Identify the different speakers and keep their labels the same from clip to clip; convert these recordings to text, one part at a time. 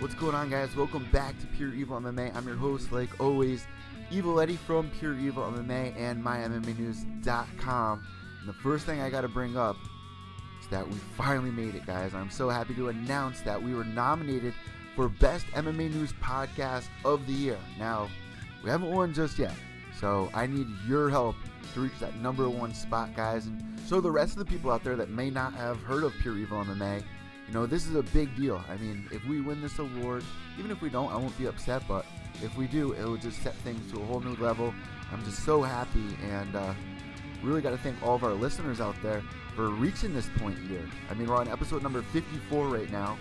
Speaker 1: What's going on, guys? Welcome back to Pure EVil MMA. I'm your host, like always, Evil Eddie from Pure EVil MMA and MyMMAnews.com. And the first thing I got to bring up is that we finally made it, guys. I'm so happy to announce that we were nominated for Best MMA News Podcast of the Year. Now, we haven't won just yet, so I need your help to reach that #1 spot, guys. And so the rest of the people out there that may not have heard of Pure EVil MMA, you know, this is a big deal. I mean, if we win this award, even if we don't, I won't be upset, but if we do, it will just set things to a whole new level. I'm just so happy, and really got to thank all of our listeners out there for reaching this point here. I mean, we're on episode number 54 right now,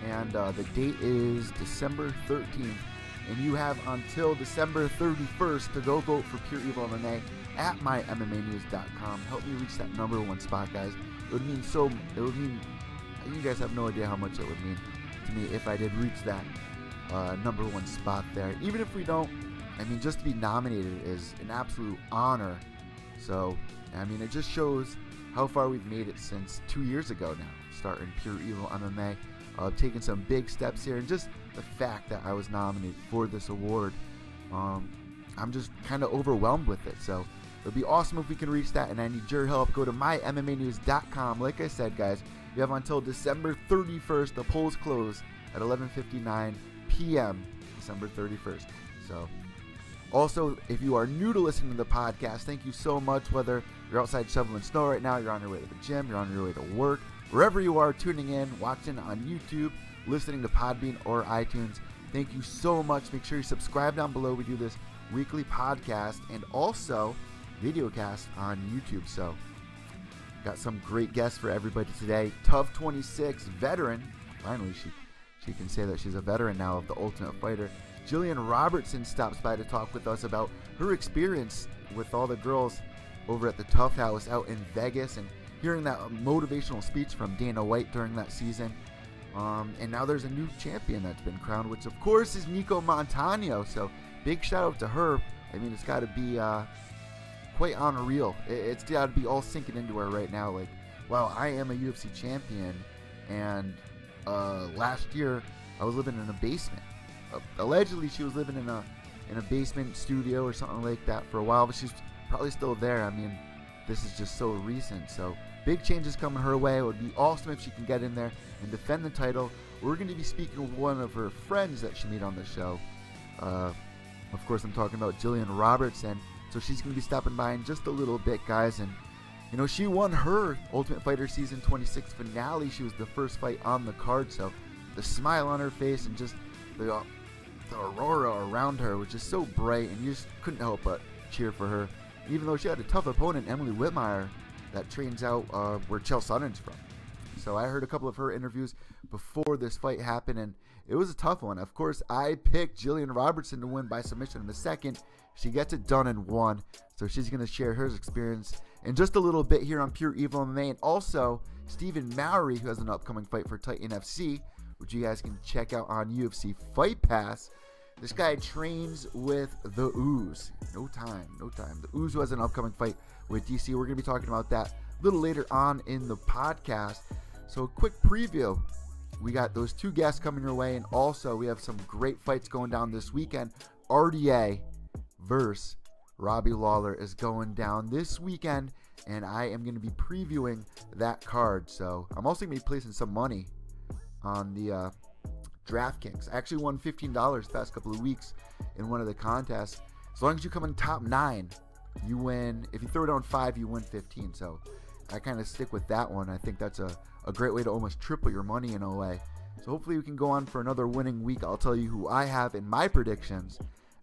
Speaker 1: and the date is December 13th, and you have until December 31st to go vote for Pure EVil MMA at MyMMAnews.com. Help me reach that #1 spot, guys. You guys have no idea how much it would mean to me if I did reach that #1 spot there. Even if we don't, I mean, just to be nominated is an absolute honor. So, I mean, it just shows how far we've made it since 2 years ago now, starting Pure EVil MMA, taking some big steps here, and just the fact that I was nominated for this award, I'm just kind of overwhelmed with it. So, it would be awesome if we can reach that, and I need your help. Go to MyMMAnews.com. Like I said, guys, you have until December 31st. The polls close at 11:59 p.m. December 31st. So, also, if you are new to listening to the podcast, thank you so much. Whether you're outside shoveling snow right now, you're on your way to the gym, you're on your way to work, wherever you are, tuning in, watching on YouTube, listening to Podbean or iTunes, thank you so much. Make sure you subscribe down below. We do this weekly podcast and also videocast on YouTube. So, got some great guests for everybody today. Tough 26 veteran. Finally, she can say that she's a veteran now of The Ultimate Fighter. Gillian Robertson stops by to talk with us about her experience with all the girls over at the Tough House out in Vegas and hearing that motivational speech from Dana White during that season. And now there's a new champion that's been crowned, which of course is Nico Montano. So big shout out to her. I mean, it's got to be quite unreal. It's got to be all sinking into her right now. Like, wow, I am a UFC champion, and last year I was living in a basement. Allegedly, she was living in a basement studio or something like that for a while, but she's probably still there. I mean, this is just so recent. So big changes coming her way. It would be awesome if she can get in there and defend the title. We're going to be speaking with one of her friends that she made on the show. Of course, I'm talking about Gillian Robertson. So she's going to be stopping by in just a little bit, guys. And, you know, she won her Ultimate Fighter Season 26 finale. She was the first fight on the card. So the smile on her face and just the aurora around her was just so bright. And you just couldn't help but cheer for her. Even though she had a tough opponent, Emily Whitmire, that trains out where Chael Sonnen's from. So I heard a couple of her interviews before this fight happened, and it was a tough one. Of course, I picked Gillian Robertson to win by submission in the second. She gets it done in one, so she's going to share her experience in just a little bit here on Pure EVil MMA. And also, Stephen Mowry, who has an upcoming fight for Titan FC, which you guys can check out on UFC Fight Pass. This guy trains with the Ooze. No time. The Ooze, who has an upcoming fight with DC. We're going to be talking about that a little later on in the podcast. So, a quick preview. We got those two guests coming your way, and also we have some great fights going down this weekend. RDA versus Robbie Lawler is going down this weekend, and I am going to be previewing that card. So I'm also going to be placing some money on the DraftKings. I actually won $15 the past couple of weeks in one of the contests. As long as you come in top 9, you win. If you throw down 5, you win 15. So I kind of stick with that one. I think that's a great way to almost triple your money in a way. So hopefully we can go on for another winning week. I'll tell you who I have in my predictions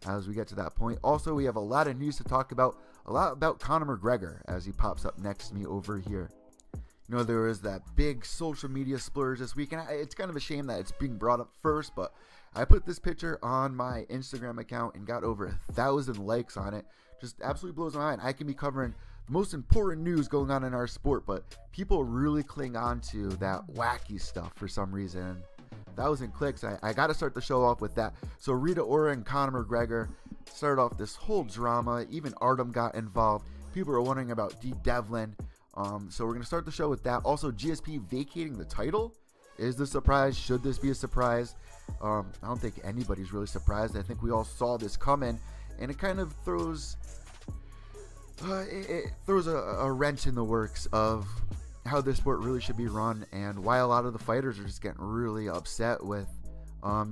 Speaker 1: as we get to that point. Also, we have a lot of news to talk about. A lot about Conor McGregor as he pops up next to me over here. You know, there was that big social media splurge this week, and it's kind of a shame that it's being brought up first, but I put this picture on my Instagram account and got over 1,000 likes on it. Just absolutely blows my mind. I can be covering the most important news going on in our sport, but people really cling on to that wacky stuff for some reason. 1,000 clicks. I got to start the show off with that. So Rita Ora and Conor McGregor started off this whole drama. Even Artem got involved. People are wondering about D. Devlin. So we're going to start the show with that. Also, GSP vacating the title. is the surprise? Should this be a surprise? I don't think anybody's really surprised. I think we all saw this coming, and it kind of throws a wrench in the works of how this sport really should be run, and why a lot of the fighters are just getting really upset with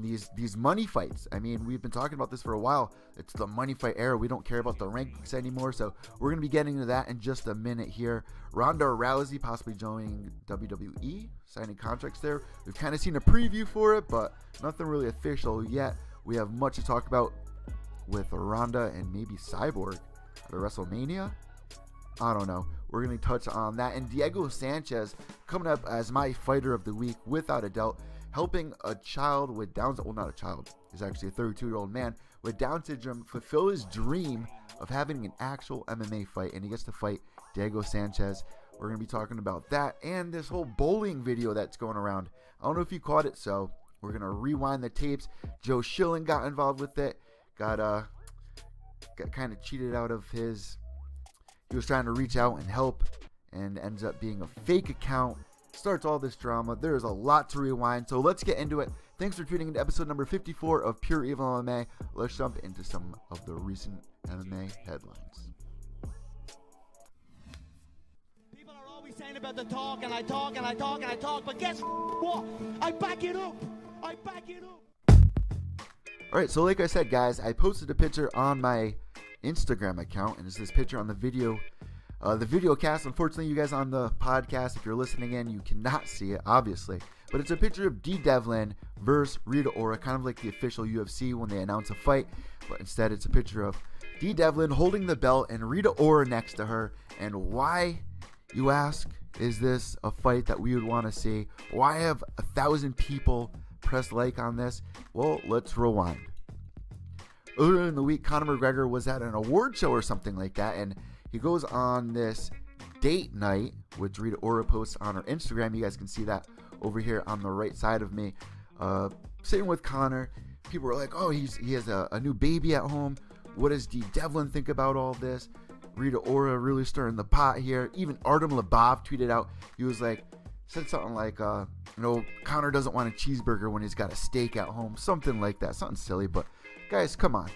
Speaker 1: these money fights. I mean, we've been talking about this for a while. It's the money fight era. We don't care about the rankings anymore, so we're going to be getting into that in just a minute here. Ronda Rousey possibly joining WWE, signing contracts there. We've kind of seen a preview for it, but nothing really official yet. We have much to talk about with Ronda and maybe Cyborg at WrestleMania. I don't know. We're going to touch on that. And Diego Sanchez coming up as my fighter of the week, without a doubt, helping a child with Down syndrome, well, not a child, he's actually a 32-year-old man with Down syndrome fulfill his dream of having an actual MMA fight, and he gets to fight Diego Sanchez. We're going to be talking about that and this whole bowling video that's going around. I don't know if you caught it, so we're going to rewind the tapes. Joe Schilling got involved with it, got kind of cheated out of his, he was trying to reach out and help, and ends up being a fake account. Starts all this drama. There is a lot to rewind, so let's get into it. Thanks for tuning into episode number 54 of Pure EVil MMA. Let's jump into some of the recent MMA headlines.
Speaker 2: People are always saying about the talk, and I talk, and I talk, and I talk, but guess what? I back it up. I back it up.
Speaker 1: Alright, so like I said, guys, I posted a picture on my Instagram account, and it's this picture on the video cast. Unfortunately, you guys on the podcast, if you're listening in, you cannot see it, obviously. But it's a picture of D. Devlin versus Rita Ora, kind of like the official UFC when they announce a fight. But instead, it's a picture of D. Devlin holding the belt and Rita Ora next to her. And why, you ask, is this a fight that we would want to see? Why have 1,000 people press like on this? Well, let's rewind. Earlier in the week, Conor McGregor was at an award show or something like that, and he goes on this date night, which Rita Ora posts on her Instagram. You guys can see that over here on the right side of me. Sitting with Conor. People were like, oh, he has a new baby at home. What does D. Devlin think about all this? Rita Ora really stirring the pot here. Even Artem Labov tweeted out. He was like, said something like, Conor doesn't want a cheeseburger when he's got a steak at home. Something like that. Something silly. But guys, come on.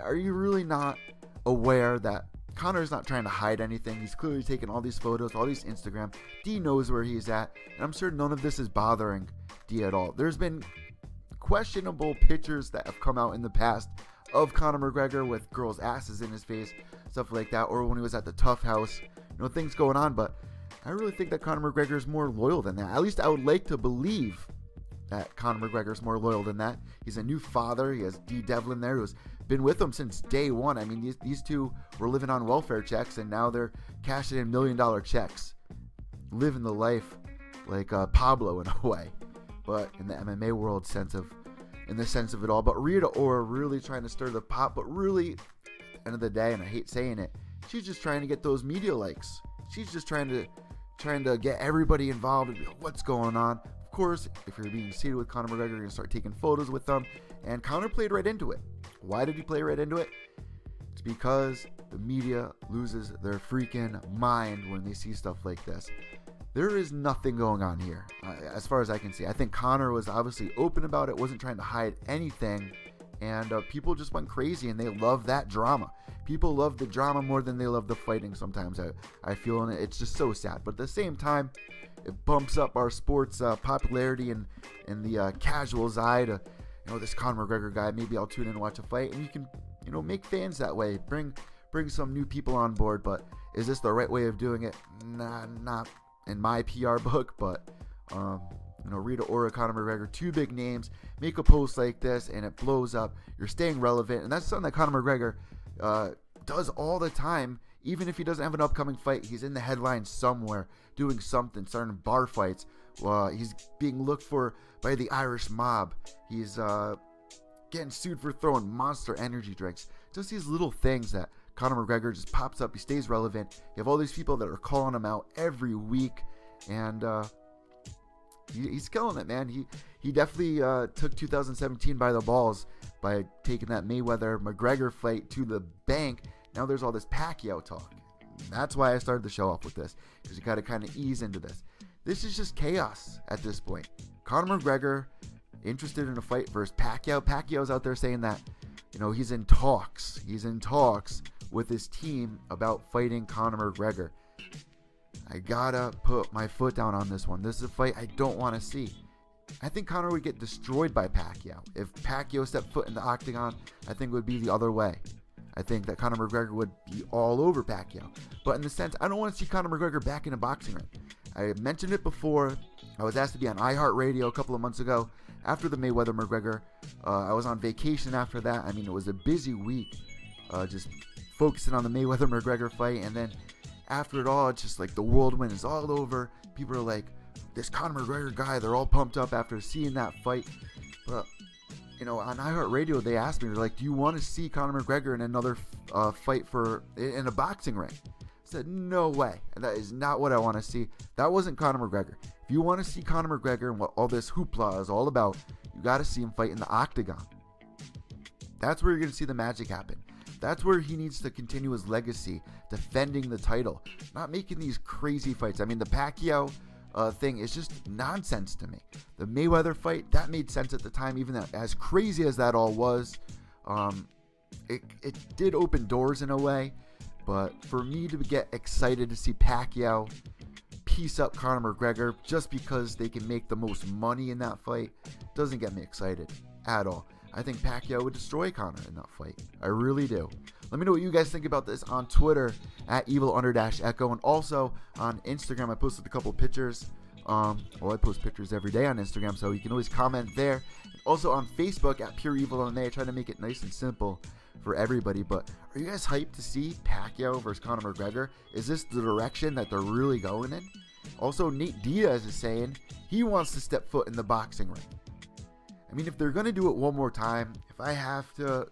Speaker 1: Are you really not aware that Conor's not trying to hide anything? He's clearly taking all these photos, all these Instagram. D knows where he's at, and I'm sure none of this is bothering D at all. There's been questionable pictures that have come out in the past of Conor McGregor with girls' asses in his face, stuff like that, or when he was at the Tough House, things going on. But I really think that Conor McGregor is more loyal than that. At least I would like to believe that Conor McGregor is more loyal than that. He's a new father. He has D. Devlin there, who's been with him since day one. I mean, these two were living on welfare checks, and now they're cashing in $1 million checks, living the life like Pablo in a way, but in the MMA world in the sense of it all. But Rita Ora really trying to stir the pot, but really, at the end of the day, and I hate saying it, she's just trying to get those media likes. She's just trying to get everybody involved and be like, what's going on. Of course, if you're being seated with Conor McGregor, you're going to start taking photos with them. And Conor played right into it. Why did he play right into it? It's because the media loses their freaking mind when they see stuff like this. There is nothing going on here, as far as I can see. I think Conor was obviously open about it, wasn't trying to hide anything, and people just went crazy, and they love that drama. People love the drama more than they love the fighting sometimes, I feel, and it's just so sad. But at the same time, it bumps up our sports popularity and the casual's eye to, this Conor McGregor guy, maybe I'll tune in and watch a fight, and you can, make fans that way, bring some new people on board. But is this the right way of doing it? Nah, not in my PR book. But Rita Ora, Conor McGregor, two big names, make a post like this and it blows up. You're staying relevant, and that's something that Conor McGregor does all the time. Even if he doesn't have an upcoming fight, he's in the headlines somewhere doing something, starting bar fights. He's being looked for by the Irish mob. He's getting sued for throwing Monster energy drinks. Just these little things that Conor McGregor just pops up. He stays relevant. You have all these people that are calling him out every week, and he's killing it, man. He definitely took 2017 by the balls by taking that Mayweather-McGregor fight to the bank. Now there's all this Pacquiao talk. That's why I started the show off with this, because you got to kind of ease into this. This is just chaos at this point. Conor McGregor interested in a fight versus Pacquiao. Pacquiao's out there saying that, you know, he's in talks. He's in talks with his team about fighting Conor McGregor. I gotta put my foot down on this one. This is a fight I don't want to see. I think Conor would get destroyed by Pacquiao. If Pacquiao stepped foot in the octagon, I think it would be the other way. I think that Conor McGregor would be all over Pacquiao. But in the sense, I don't want to see Conor McGregor back in a boxing ring. I mentioned it before. I was asked to be on iHeartRadio a couple of months ago after the Mayweather-McGregor. I was on vacation after that. I mean, it was a busy week, just focusing on the Mayweather-McGregor fight. And then after it all, it's just like the whirlwind is all over. People are like, this Conor McGregor guy, they're all pumped up after seeing that fight. But, you know, on iHeartRadio, they asked me, they're like, do you want to see Conor McGregor in another fight in a boxing ring? I said, no way. That is not what I want to see. That wasn't Conor McGregor. If you want to see Conor McGregor and what all this hoopla is all about, you got to see him fight in the octagon. That's where you're going to see the magic happen. That's where he needs to continue his legacy, defending the title, not making these crazy fights. I mean, the Pacquiao thing is just nonsense to me. The Mayweather fight, that made sense at the time, even that, as crazy as that all was. It did open doors in a way, but for me to get excited to see Pacquiao piece up Conor McGregor just because they can make the most money in that fight doesn't get me excited at all. I think Pacquiao would destroy Conor in that fight. I really do. Let me know what you guys think about this on Twitter at evil_echo, and also on Instagram. I posted a couple pictures. I post pictures every day on Instagram, so you can always comment there. Also on Facebook at Pure EVil MMA. I try to make it nice and simple for everybody. But are you guys hyped to see Pacquiao versus Conor McGregor? Is this the direction that they're really going in? Also, Nate Diaz is saying he wants to step foot in the boxing ring. I mean, if they're going to do it one more time, if I have to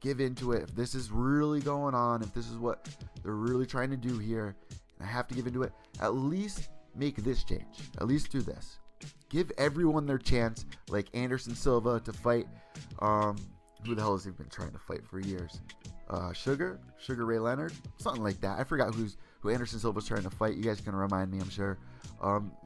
Speaker 1: give into it, if this is really going on, if this is what they're really trying to do here, and I have to give into it, at least make this change. At least do this. Give everyone their chance, like Anderson Silva to fight, who the hell has he been trying to fight for years? Sugar Ray Leonard? Something like that. I forgot who Anderson Silva's trying to fight. You guys can remind me, I'm sure.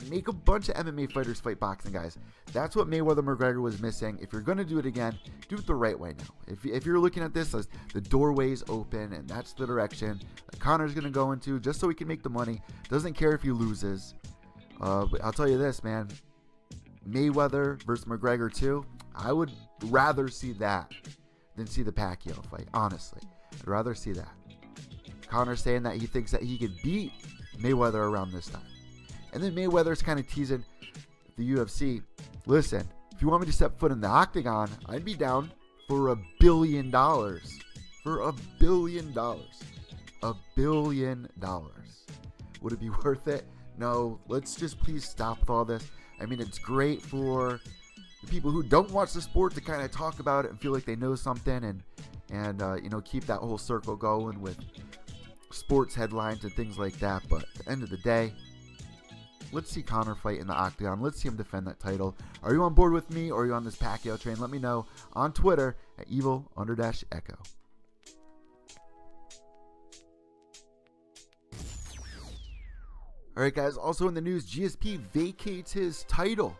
Speaker 1: Make a bunch of MMA fighters fight boxing guys. That's what Mayweather-McGregor was missing. If you're going to do it again, do it the right way now. If you're looking at this as the doorway's open and that's the direction that Conor's going to go into just so he can make the money, doesn't care if he loses. I'll tell you this, man. Mayweather versus McGregor 2, I would rather see that than see the Pacquiao fight, honestly. I'd rather see that. Conor saying that he thinks that he could beat Mayweather around this time. And then Mayweather's kind of teasing the UFC. Listen, if you want me to step foot in the octagon, I'd be down for $1 billion. For $1 billion. $1 billion. Would it be worth it? No. Let's just please stop with all this. I mean, it's great for the people who don't watch the sport to kind of talk about it and feel like they know something and you know, keep that whole circle going with sports headlines and things like that. But at the end of the day, let's see Conor fight in the octagon. Let's see him defend that title. Are you on board with me or are you on this Pacquiao train? Let me know on Twitter at evil_echo. Alright guys, also in the news, GSP vacates his title.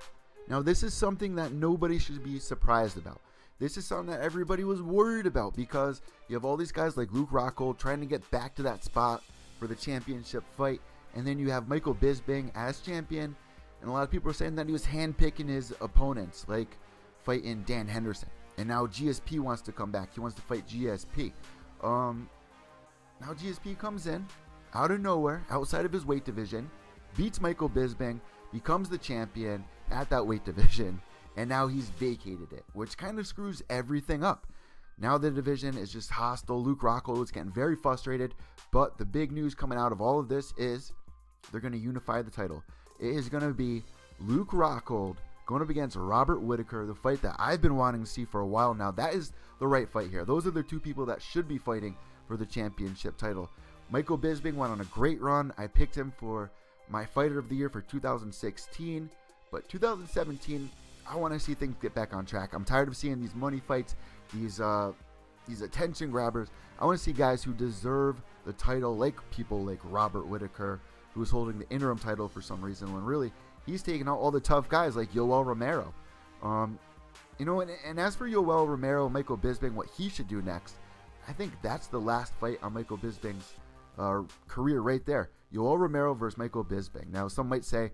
Speaker 1: Now this is something that nobody should be surprised about. This is something that everybody was worried about because you have all these guys like Luke Rockhold trying to get back to that spot for the championship fight. And then you have Michael Bisping as champion. And a lot of people are saying that he was handpicking his opponents, like fighting Dan Henderson. And now GSP wants to come back. He wants to fight GSP. Now GSP comes in out of nowhere, outside of his weight division, beats Michael Bisping, becomes the champion at that weight division. And now he's vacated it, which kind of screws everything up. Now the division is just hostile. Luke Rockhold is getting very frustrated. But the big news coming out of all of this is they're going to unify the title. It is going to be Luke Rockhold going up against Robert Whittaker, the fight that I've been wanting to see for a while now. That is the right fight here. Those are the two people that should be fighting for the championship title. Michael Bisping went on a great run. I picked him for my fighter of the year for 2016. But 2017... I want to see things get back on track. I'm tired of seeing these money fights, these attention grabbers. I want to see guys who deserve the title, like people like Robert Whittaker, who's holding the interim title for some reason, when really he's taking out all the tough guys like Yoel Romero. You know, and as for Yoel Romero, Michael Bisping, what he should do next, I think that's the last fight on Michael Bisping's career right there. Yoel Romero versus Michael Bisping. Now, some might say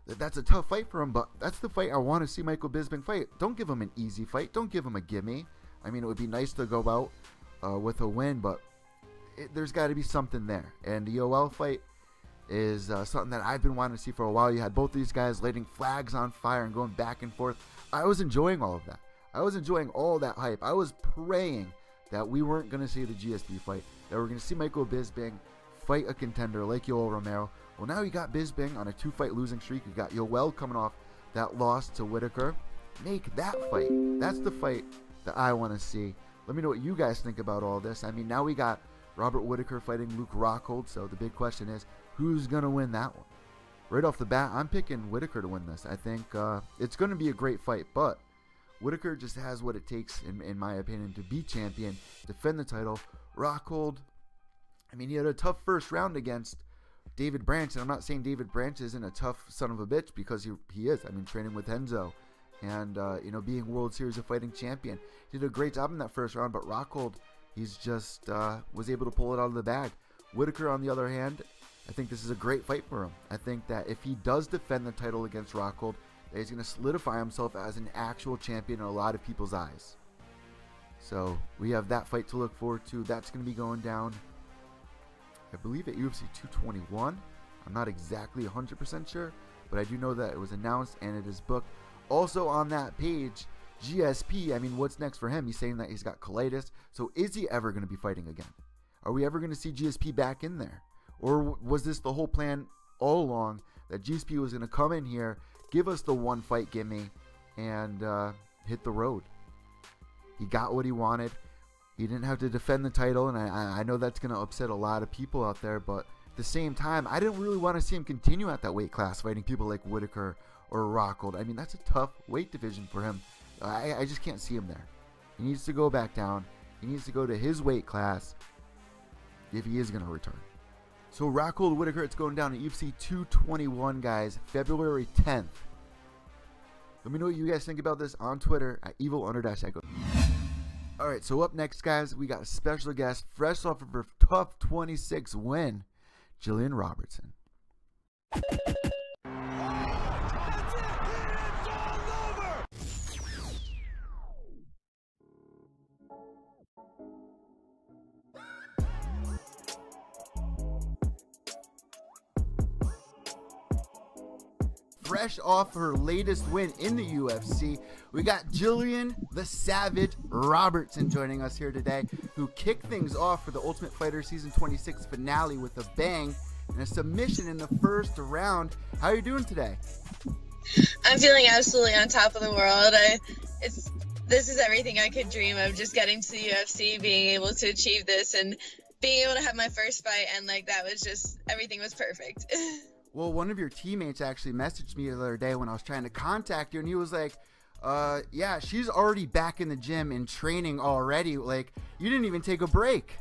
Speaker 1: that that's a tough fight for him, but that's the fight I want to see Michael Bisping fight. Don't give him an easy fight. Don't give him a gimme. I mean, it would be nice to go out with a win, but there's got to be something there. And the Yoel fight is something that I've been wanting to see for a while. You had both these guys lighting flags on fire and going back and forth. I was enjoying all of that. I was enjoying all that hype. I was praying that we weren't going to see the GSP fight, that we're going to see Michael Bisping fight a contender like Yoel Romero. Well, now you got Bisping on a 2-fight losing streak. You got Yoel coming off that loss to Whitaker. Make that fight. That's the fight that I want to see. Let me know what you guys think about all this. I mean, now we got Robert Whitaker fighting Luke Rockhold, so the big question is, who's going to win that one? Right off the bat, I'm picking Whitaker to win this. I think it's going to be a great fight, but Whitaker just has what it takes, in my opinion, to be champion, defend the title. Rockhold, I mean, he had a tough first round against David Branch, and I'm not saying David Branch isn't a tough son of a bitch, because he is. I mean, training with Enzo and, you know, being World Series of Fighting champion. He did a great job in that first round, but Rockhold, he's just was able to pull it out of the bag. Whitaker, on the other hand, I think this is a great fight for him. I think that if he does defend the title against Rockhold, that he's going to solidify himself as an actual champion in a lot of people's eyes. So we have that fight to look forward to. That's going to be going down, I believe, at UFC 221. I'm not exactly 100% sure, but I do know that it was announced and it is booked. Also on that page, GSP, I mean, what's next for him? He's saying that he's got colitis. So is he ever going to be fighting again? Are we ever going to see GSP back in there? Or was this the whole plan all along, that GSP was going to come in here, give us the one fight gimme, and hit the road? He got what he wanted. He didn't have to defend the title, and I know that's going to upset a lot of people out there, but at the same time, I didn't really want to see him continue at that weight class, fighting people like Whitaker or Rockhold. I mean, that's a tough weight division for him. I just can't see him there. He needs to go back down. He needs to go to his weight class if he is going to return. So Rockhold Whitaker, it's going down at UFC 221, guys, February 10th. Let me know what you guys think about this on Twitter at evil_echo. Alright, so up next, guys, we got a special guest, fresh off of her tough 26 win, Gillian Robertson. Fresh off her latest win in the UFC, we got Gillian the Savage Robertson joining us here today, who kicked things off for the Ultimate Fighter Season 26 finale with a bang and a submission in the first round. How are you doing today?
Speaker 3: I'm feeling absolutely on top of the world. This is everything I could dream of, just getting to the UFC, being able to achieve this, and being able to have my first fight, and like that was just, everything was perfect.
Speaker 1: Well, one of your teammates actually messaged me the other day when I was trying to contact you, and he was like, yeah, she's already back in the gym and training already. Like, you didn't even take a break.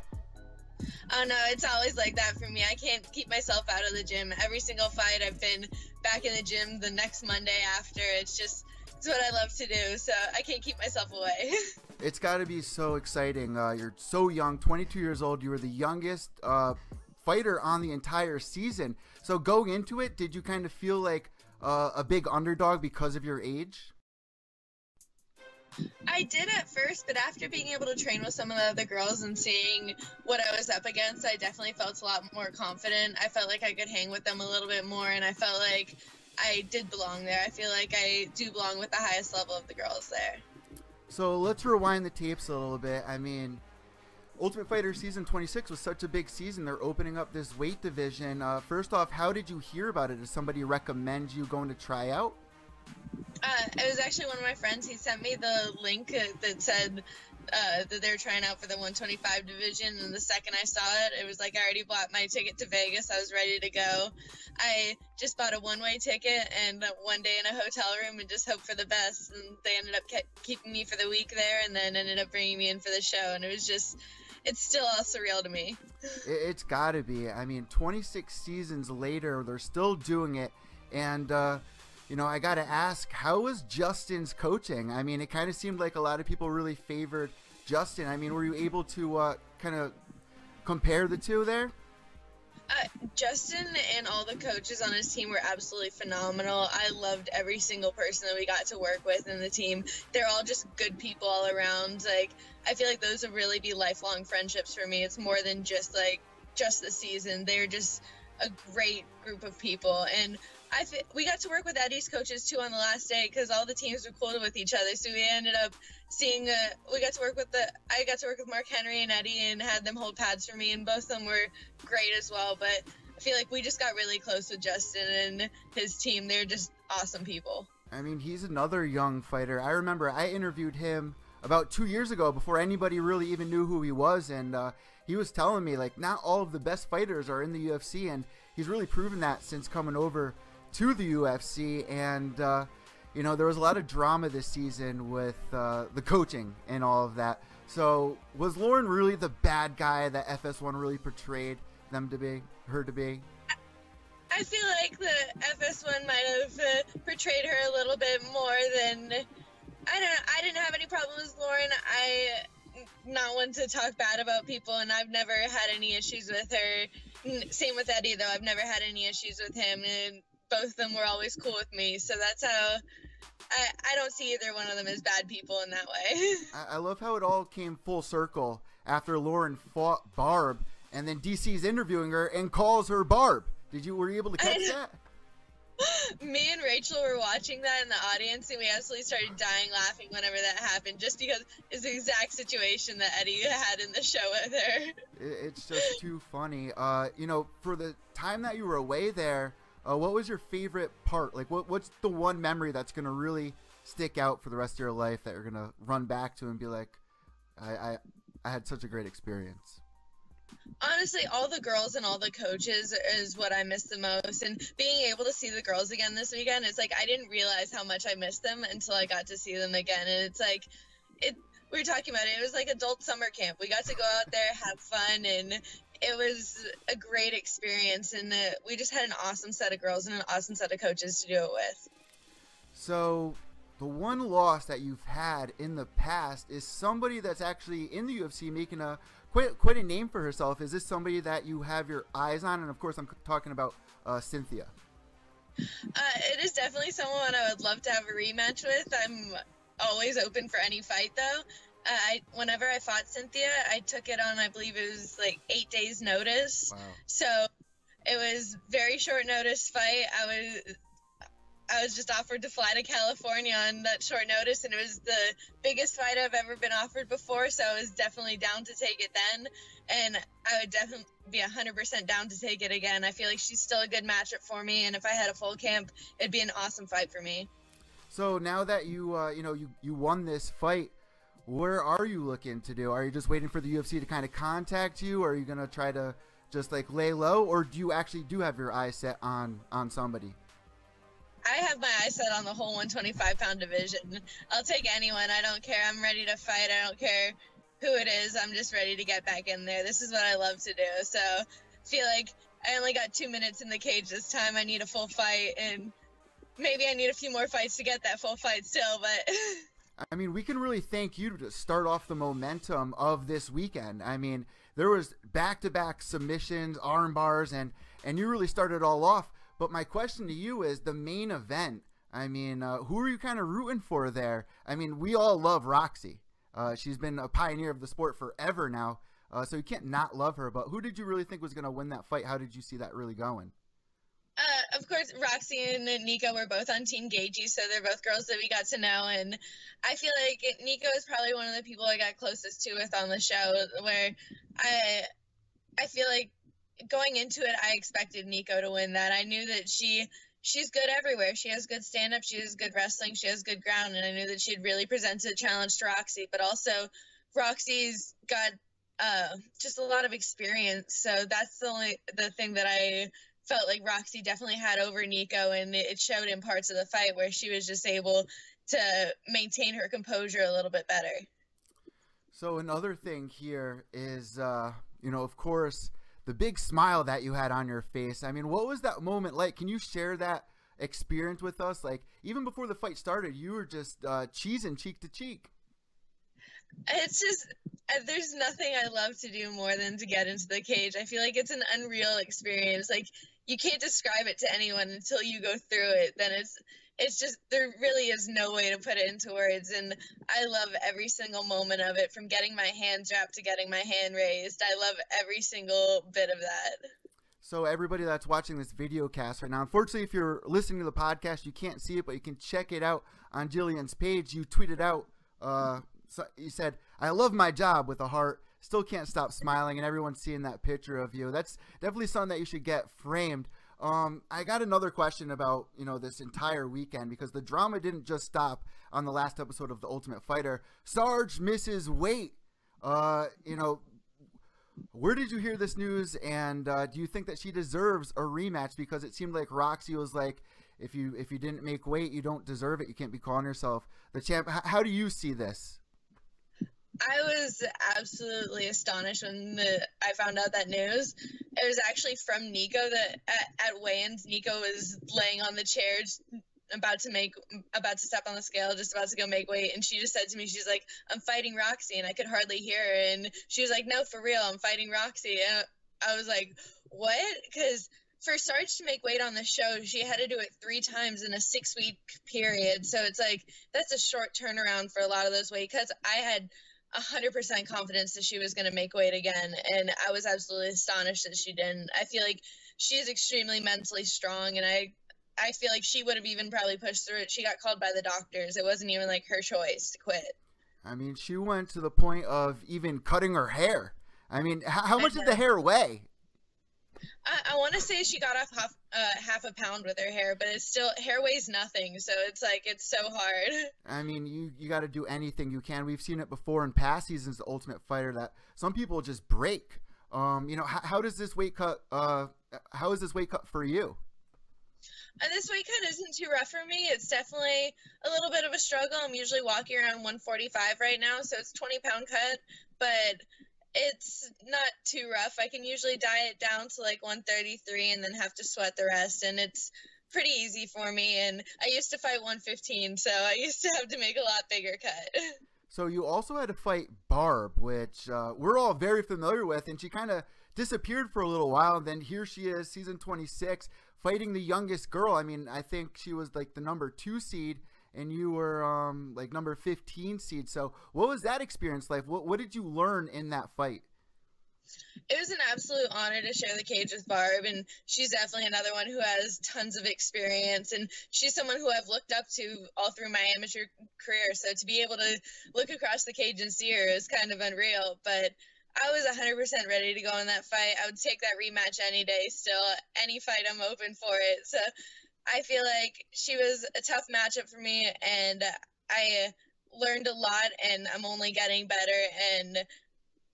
Speaker 3: Oh, no, it's always like that for me. I can't keep myself out of the gym. Every single fight, I've been back in the gym the next Monday after. It's what I love to do, so I can't keep myself away.
Speaker 1: It's got to be so exciting. You're so young, 22 years old. You were the youngest fighter on the entire season. So going into it, did you kind of feel like a big underdog because of your age?
Speaker 3: I did at first, but after being able to train with some of the other girls and seeing what I was up against, I definitely felt a lot more confident. I felt like I could hang with them a little bit more, and I felt like I did belong there. I feel like I do belong with the highest level of the girls there. So
Speaker 1: let's rewind the tapes a little bit. I mean, Ultimate Fighter Season 26 was such a big season. They're opening up this weight division. First off, how did you hear about it? Did somebody recommend you going to try out?
Speaker 3: It was actually one of my friends. He sent me the link that said that they were trying out for the 125 division, and the second I saw it, it was like I already bought my ticket to Vegas. I was ready to go. I just bought a one-way ticket and one day in a hotel room and just hoped for the best, and they ended up keeping me for the week there, and then ended up bringing me in for the show, and it it's still all surreal to me.
Speaker 1: It's got to be. I mean, 26 seasons later, they're still doing it. And, you know, I got to ask, how was Justin's coaching? I mean, it kind of seemed like a lot of people really favored Justin. I mean, were you able to kind of compare the two there?
Speaker 3: Justin and all the coaches on his team were absolutely phenomenal. I loved every single person that we got to work with in the team. They're all just good people all around. Like, I feel like those would really be lifelong friendships for me. It's more than just the season. They're just a great group of people. And we got to work with Eddie's coaches too on the last day because all the teams were cool with each other. So we ended up seeing I got to work with Mark Henry and Eddie and had them hold pads for me, and both of them were great as well. But I feel like we just got really close with Justin and his team. They're just awesome people.
Speaker 1: I mean, he's another young fighter. I remember I interviewed him about 2 years ago before anybody really even knew who he was, and he was telling me, like, not all of the best fighters are in the UFC, and he's really proven that since coming over to the UFC. And you know, there was a lot of drama this season with the coaching and all of that. So was Lauren really the bad guy that FS1 really portrayed her to be?
Speaker 3: I feel like the FS1 might have portrayed her a little bit more than I didn't have any problem with Lauren. Not one to talk bad about people, and I've never had any issues with her. Same with Eddie, though. I've never had any issues with him, and both of them were always cool with me. So that's how I don't see either one of them as bad people in that way.
Speaker 1: I love how it all came full circle after Lauren fought Barb, and then DC's interviewing her and calls her Barb. Were you able to catch that?
Speaker 3: Me and Rachel were watching that in the audience, and we absolutely started dying laughing whenever that happened, just because it's the exact situation that Eddie had in the show with her.
Speaker 1: It's just too funny. You know, for the time that you were away there, what was your favorite part? Like, what's the one memory that's going to really stick out for the rest of your life that you're going to run back to and be like, I had such a great experience?
Speaker 3: Honestly, all the girls and all the coaches is what I miss the most. And being able to see the girls again this weekend, it's like I didn't realize how much I missed them until I got to see them again. And it's like, we were talking about it. It was like adult summer camp. We got to go out there, have fun, and it was a great experience. And we just had an awesome set of girls and an awesome set of coaches to do it with. So
Speaker 1: the one loss that you've had in the past is somebody that's actually in the UFC making quite a name for herself. Is this somebody that you have your eyes on? And of course, I'm talking about Cynthia.
Speaker 3: It is definitely someone I would love to have a rematch with. I'm always open for any fight, though. Whenever I fought Cynthia, I took it on, I believe it was like 8 days notice.
Speaker 1: Wow.
Speaker 3: So it was very short notice fight. I was just offered to fly to California on that short notice, and it was the biggest fight I've ever been offered before, so I was definitely down to take it then, and I would definitely be 100% down to take it again. I feel like she's still a good matchup for me, and if I had a full camp, it'd be an awesome fight for me. So
Speaker 1: now that you won this fight, where are you looking to do? Are you just waiting for the UFC to kind of contact you, or are you going to try to just like lay low, or do you actually have your eyes set on somebody?
Speaker 3: I have my eyes set on the whole 125-pound division. I'll take anyone. I don't care. I'm ready to fight. I don't care who it is. I'm just ready to get back in there. This is what I love to do. So I feel like I only got 2 minutes in the cage this time. I need a full fight, and maybe I need a few more fights to get that full fight still. But
Speaker 1: I mean, we can really thank you to start off the momentum of this weekend. I mean, there was back-to-back submissions, arm bars, and you really started it all off. But my question to you is the main event. I mean, who are you kind of rooting for there? I mean, we all love Roxy. She's been a pioneer of the sport forever now, so you can't not love her. But who did you really think was going to win that fight? How did you see that really going?
Speaker 3: Of course, Roxy and Nico were both on Team Gagey, so they're both girls that we got to know. And I feel like Nico is probably one of the people I got closest to with on the show, where I feel like going into it, I expected Nico to win that. I knew that she's good everywhere. She has good stand-up, she has good wrestling, she has good ground, and I knew that she'd really presented a challenge to Roxy. But also, Roxy's got just a lot of experience, so that's the thing that I felt like Roxy definitely had over Nico, and it showed in parts of the fight where she was just able to maintain her composure a little bit better.
Speaker 1: So another thing here is, you know, of course, the big smile that you had on your face. I mean, what was that moment like? Can you share that experience with us? Like, even before the fight started, you were just cheesing cheek to cheek.
Speaker 3: It's just, there's nothing I love to do more than to get into the cage. I feel like it's an unreal experience. Like, you can't describe it to anyone until you go through it. Then it's just, there really is no way to put it into words. And I love every single moment of it, from getting my hand dropped to getting my hand raised. I love every single bit of that.
Speaker 1: So everybody that's watching this video cast right now, unfortunately, if you're listening to the podcast, you can't see it, but you can check it out on Gillian's page. You tweeted out, so you said, "I love my job," with a heart. Still can't stop smiling, and everyone's seeing that picture of you. That's definitely something that you should get framed. I got another question about, you know, this entire weekend, because the drama didn't just stop on the last episode of The Ultimate Fighter. Sarge misses weight. You know, where did you hear this news, and do you think that she deserves a rematch? Because it seemed like Roxy was like, if you didn't make weight, you don't deserve it. You can't be calling yourself the champ. How do you see this?
Speaker 3: I was absolutely astonished when I found out that news. It was actually from Nico that at weigh-ins, Nico was laying on the chair, about to step on the scale, just about to go make weight, and she just said to me, she's like, "I'm fighting Roxy," and I could hardly hear her, and she was like, "No, for real, I'm fighting Roxy." And I was like, what? Because for Sarge to make weight on the show, she had to do it 3 times in a 6-week period, so it's like, that's a short turnaround for a lot of those weight cuts. I had 100% confidence that she was going to make weight again, and I was absolutely astonished that she didn't. I feel like she is extremely mentally strong, and I feel like she would have even probably pushed through it. She got called by the doctors. It wasn't even like her choice to quit. I
Speaker 1: mean, she went to the point of even cutting her hair. I mean, how much did the hair weigh?
Speaker 3: I want to say she got off half a pound with her hair, but it's still, hair weighs nothing, so it's like, it's so hard. I mean, you got to do anything you can. We've seen it before in past seasons of Ultimate Fighter that some people just break. You know, how does this weight cut? How is this weight cut for you? This weight cut isn't too rough for me. It's definitely a little bit of a struggle. I'm usually walking around 145 right now, so it's 20-pound cut, but it's not too rough. I can usually diet down to like 133 and then have to sweat the rest, and it's pretty easy for me. And I used to fight 115, so I used to have to make a lot bigger cut.
Speaker 1: So you also had to fight Barb, which we're all very familiar with, and she kind of disappeared for a little while, and then here she is, season 26, fighting the youngest girl. I mean, I think she was like the number 2 seed, and you were like number 15 seed. So what was that experience like? What did you learn in that fight?
Speaker 3: It was an absolute honor to share the cage with Barb, and she's definitely another one who has tons of experience, and she's someone who I've looked up to all through my amateur career. So to be able to look across the cage and see her is kind of unreal. But I was 100% ready to go in that fight. I would take that rematch any day still. Any fight, I'm open for it. So I feel like she was a tough matchup for me, and I learned a lot, and I'm only getting better. And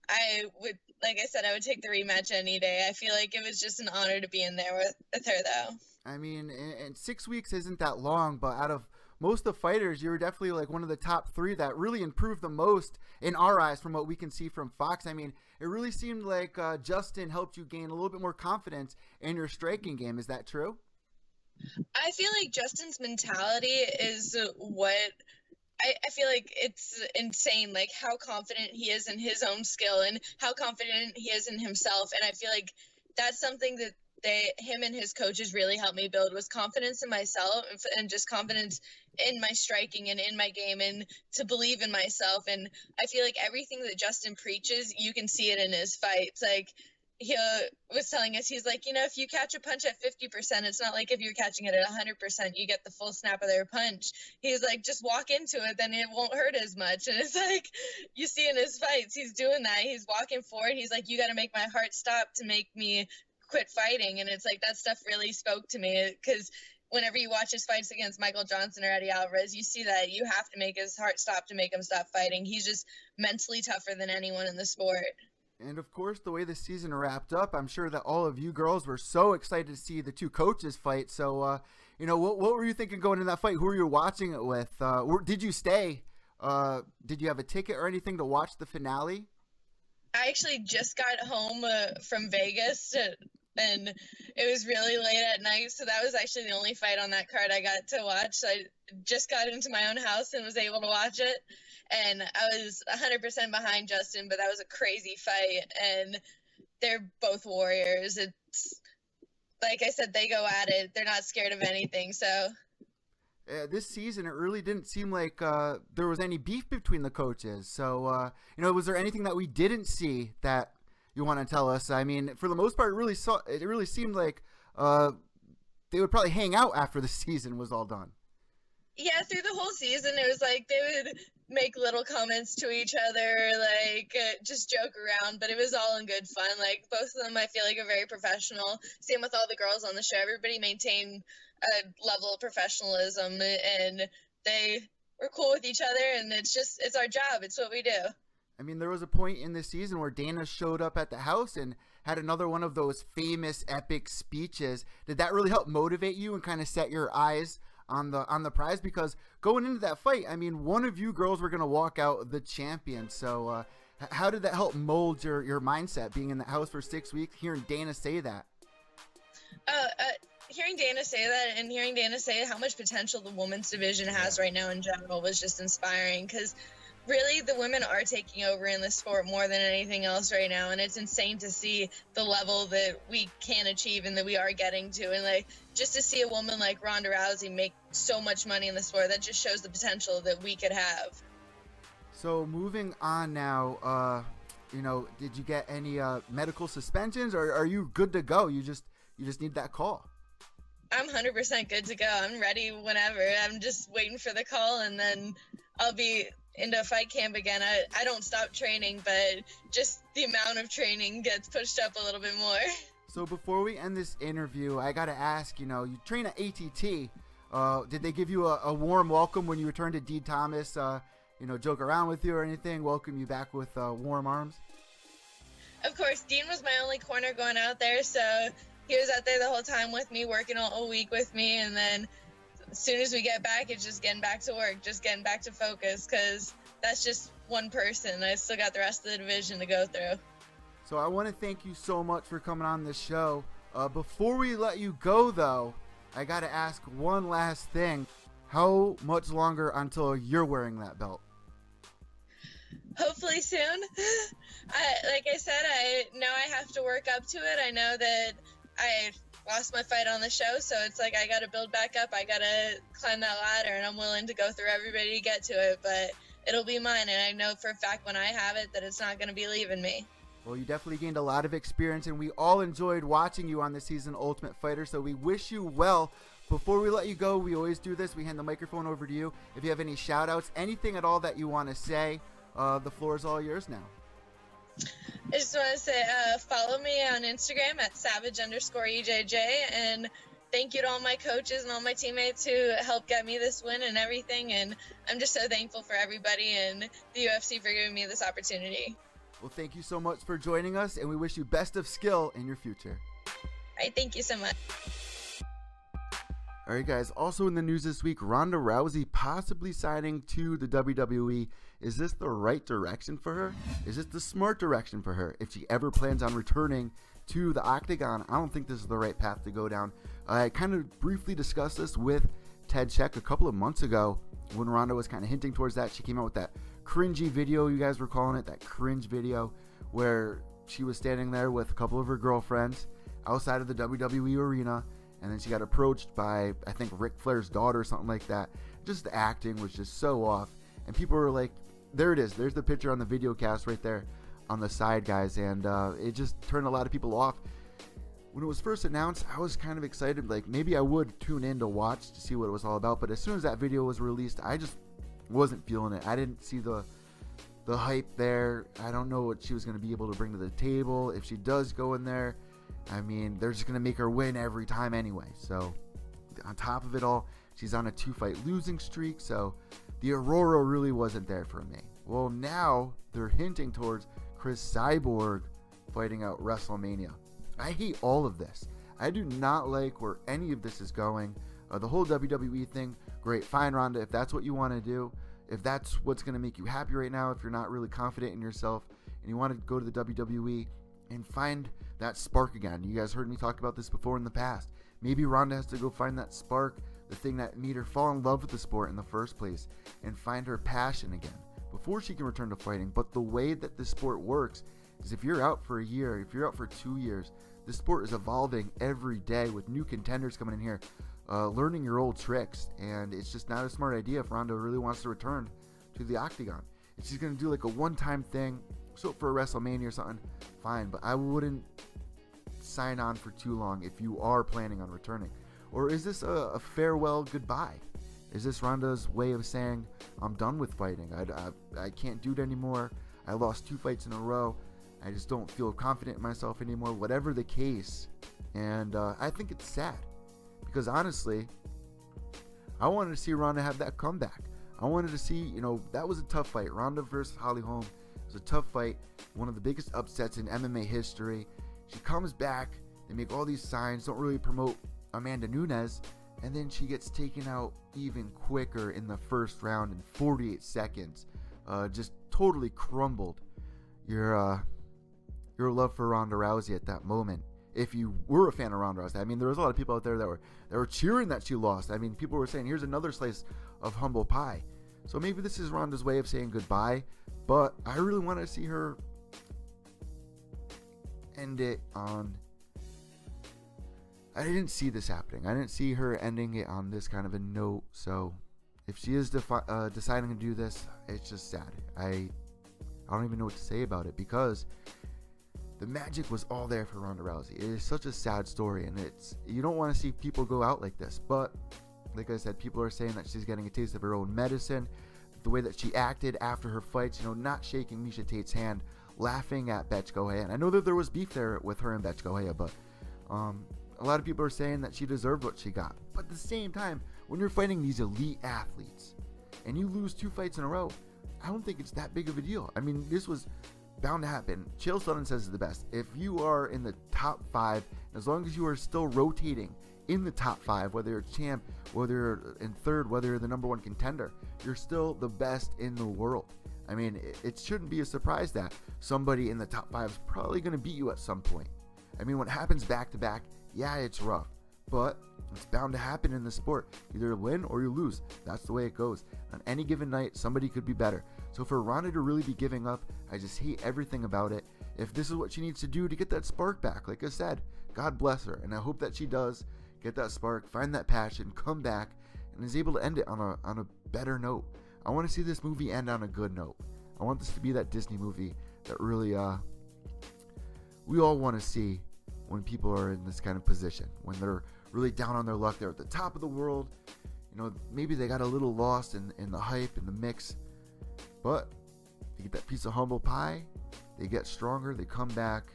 Speaker 3: I would, like I said, I would take the rematch any day. I feel like it was just an honor to be in there with her, though.
Speaker 1: I mean, and 6 weeks isn't that long, but out of most of the fighters, you were definitely like one of the top 3 that really improved the most in our eyes from what we can see from Fox. I mean, it really seemed like Justin helped you gain a little bit more confidence in your striking game. Is that true?
Speaker 3: I feel like Justin's mentality is what I feel like it's insane, like how confident he is in his own skill and how confident he is in himself. And I feel like that's something that him and his coaches really helped me build, was confidence in myself and just confidence in my striking and in my game, and to believe in myself. And I feel like everything that Justin preaches, you can see it in his fights. Like, he was telling us, he's like, you know, if you catch a punch at 50%, it's not like if you're catching it at 100%, you get the full snap of their punch. He's like, just walk into it, then it won't hurt as much. And it's like, you see in his fights, he's doing that. He's walking forward. He's like, you got to make my heart stop to make me quit fighting. And it's like, that stuff really spoke to me, because whenever you watch his fights against Michael Johnson or Eddie Alvarez, you see that you have to make his heart stop to make him stop fighting. He's just mentally tougher than anyone in the sport.
Speaker 1: And of course, the way the season wrapped up, I'm sure that all of you girls were so excited to see the 2 coaches fight. So, you know, what were you thinking going into that fight? Who were you watching it with? Did you stay Did you have a ticket or anything to watch the finale?
Speaker 3: I actually just got home from Vegas, and it was really late at night, so that was actually the only fight on that card I got to watch. So I just got into my own house and was able to watch it, and I was 100% behind Justin, but that was a crazy fight, and they're both warriors. It's like I said, they go at it. They're not scared of anything, so...
Speaker 1: This season, it really didn't seem like there was any beef between the coaches. So, was there anything that we didn't see that you want to tell us? I mean, for the most part, it really seemed like they would probably hang out after the season was all done.
Speaker 3: Yeah, through the whole season, it was like they would make little comments to each other, like just joke around, but it was all in good fun. Like, both of them, I feel like, are very professional. Same with all the girls on the show. Everybody maintained a level of professionalism, and they were cool with each other, and it's our job. It's what we do.
Speaker 1: I mean, there was a point in this season where Dana showed up at the house and had another one of those famous epic speeches. Did that really help motivate you and kind of set your eyes on the prize? Because going into that fight, I mean, one of you girls were going to walk out the champion. So how did that help mold your mindset, being in the house for 6 weeks, hearing Dana say that?
Speaker 3: Hearing Dana say that, and hearing Dana say how much potential the women's division has right now in general, was just inspiring, because really the women are taking over in the sport more than anything else right now, and it's insane to see the level that we can achieve and that we are getting to. And like, just to see a woman like Ronda Rousey make so much money in the sport, that just shows the potential that we could have. So
Speaker 1: moving on now, did you get any medical suspensions, or are you good to go? You just need that call.
Speaker 3: I'm 100% good to go. I'm ready whenever. I'm just waiting for the call, and then I'll be into fight camp again. I don't stop training, but just the amount of training gets pushed up a little bit more.
Speaker 1: So before we end this interview, I got to ask, you train at ATT. Did they give you a warm welcome when you returned to Dean Thomas, joke around with you or anything, welcome you back with warm arms?
Speaker 3: Of course, Dean was my only corner going out there, so he was out there the whole time with me, working all week with me, and then as soon as we get back, it's just getting back to work, just getting back to focus, because that's just one person. I still got the rest of the division to go through.
Speaker 1: So I want to thank you so much for coming on this show. Before we let you go, though, I got to ask one last thing. How much longer until you're wearing that belt?
Speaker 3: Hopefully soon. Like I said, I know I have to work up to it. I know that I lost my fight on the show, so it's like I got to build back up. I got to climb that ladder, and I'm willing to go through everybody to get to it, but it'll be mine, and I know for a fact when I have it that it's not going to be leaving me.
Speaker 1: Well, you definitely gained a lot of experience, and we all enjoyed watching you on this season Ultimate Fighter, so we wish you well. Before we let you go, we always do this. We hand the microphone over to you. If you have any shout-outs, anything at all that you want to say, the floor is all yours now.
Speaker 3: I just want to say, follow me on Instagram at savage_EJJ, and thank you to all my coaches and all my teammates who helped get me this win and everything, and I'm just so thankful for everybody and the UFC for giving me this opportunity.
Speaker 1: Well, thank you so much for joining us, and we wish you best of skill in your future.
Speaker 3: All right, thank you so much.
Speaker 1: All right, guys, also in the news this week, Ronda Rousey possibly signing to the WWE. Is this the right direction for her? Is this the smart direction for her? If she ever plans on returning to the Octagon, I don't think this is the right path to go down. I kind of briefly discussed this with Ted Check a couple of months ago when Ronda was kind of hinting towards that. She came out with that cringy video, you guys were calling it, that cringe video, where she was standing there with a couple of her girlfriends outside of the WWE arena, and then she got approached by, I think, Ric Flair's daughter or something like that. Just the acting was just so off, and people were like, there it is, there's the picture on the video cast right there on the side, guys, and it just turned a lot of people off. When it was first announced, I was kind of excited, like maybe I would tune in to watch to see what it was all about, but as soon as that video was released, I just wasn't feeling it. I didn't see the hype there. I don't know what she was going to be able to bring to the table. If she does go in there, I mean, they're just going to make her win every time anyway. So on top of it all, she's on a 2-fight losing streak, so the Aurora really wasn't there for me. Well, now they're hinting towards Chris Cyborg fighting out WrestleMania. I hate all of this. I do not like where any of this is going. The whole WWE thing, great, fine, Ronda, if that's what you want to do. if that's what's going to make you happy right now, if you're not really confident in yourself and you want to go to the WWE and find that spark again. You guys heard me talk about this before in the past. Maybe Ronda has to go find that spark, the thing that made her fall in love with the sport in the first place, and find her passion again before she can return to fighting. But the way that this sport works is if you're out for a year, if you're out for 2 years, the sport is evolving every day with new contenders coming in here, learning your old tricks, and it's just not a smart idea if Ronda really wants to return to the octagon. If she's going to do like a one-time thing, so for a WrestleMania or something, fine, but I wouldn't sign on for too long if you are planning on returning. Or is this a farewell goodbye? Is this Ronda's way of saying, I'm done with fighting, I can't do it anymore, I lost 2 fights in a row, I just don't feel confident in myself anymore, whatever the case. And I think it's sad, because honestly, I wanted to see Ronda have that comeback. I wanted to see, that was a tough fight. Ronda versus Holly Holm was a tough fight, one of the biggest upsets in MMA history. She comes back, they make all these signs, don't really promote Amanda Nunes, and then she gets taken out even quicker in the first round in 48 seconds. Just totally crumbled your love for Ronda Rousey at that moment. If you were a fan of Ronda Rousey, I mean, there was a lot of people out there that were cheering that she lost. I mean, people were saying, here's another slice of humble pie. So maybe this is Ronda's way of saying goodbye, but I really want to see her end it on... I didn't see this happening. I didn't see her ending it on this kind of a note. So if she is deciding to do this, it's just sad. I don't even know what to say about it, because the magic was all there for Ronda Rousey. It is such a sad story, and you don't want to see people go out like this. But like I said, people are saying that she's getting a taste of her own medicine. The way that she acted after her fights, not shaking Miesha Tate's hand, laughing at Bethe Correia. And I know that there was beef there with her and Bethe Correia, but a lot of people are saying that she deserved what she got. But at the same time, when you're fighting these elite athletes and you lose 2 fights in a row, I don't think it's that big of a deal. I mean, this was bound to happen. Chael Sonnen says it's the best. If you are in the top 5, as long as you are still rotating in the top 5, whether you're champ, whether you're in third, whether you're the #1 contender, you're still the best in the world. I mean, it shouldn't be a surprise that somebody in the top 5 is probably going to beat you at some point. I mean, when it happens back to back, yeah, it's rough, but it's bound to happen in the sport. Either win or you lose. That's the way it goes. On any given night, somebody could be better. So for Ronda to really be giving up, I just hate everything about it. If this is what she needs to do to get that spark back, like I said, God bless her. And I hope that she does get that spark, find that passion, come back, and is able to end it on a better note. I want to see this movie end on a good note. I want this to be that Disney movie that really we all want to see when people are in this kind of position, when they're really down on their luck. They're at the top of the world. Maybe they got a little lost in the hype, in the mix, but they get that piece of humble pie, they get stronger, they come back,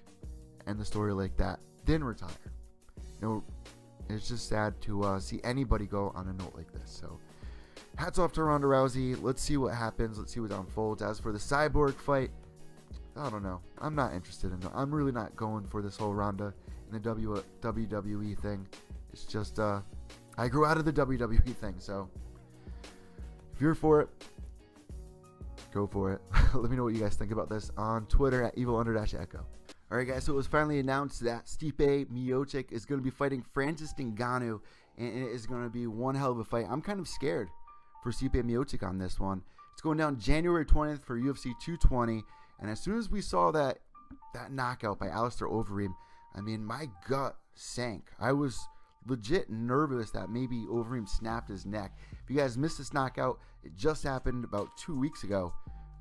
Speaker 1: end the story like that, then retire. It's just sad to see anybody go on a note like this. So hats off to Ronda Rousey. Let's see what happens. Let's see what unfolds. As for the Cyborg fight, I don't know. I'm not interested in it. I'm really not going for this whole Ronda in the WWE thing. It's just, I grew out of the WWE thing, so if you're for it, go for it. Let me know what you guys think about this on Twitter at @evil_echo. Alright guys, so it was finally announced that Stipe Miocic is going to be fighting Francis Ngannou, and it is going to be one hell of a fight. I'm kind of scared for Stipe Miocic on this one. It's going down January 20th for UFC 220, and as soon as we saw that knockout by Alistair Overeem, I mean, my gut sank. I was legit nervous that maybe Overeem snapped his neck. If you guys missed this knockout, it just happened about 2 weeks ago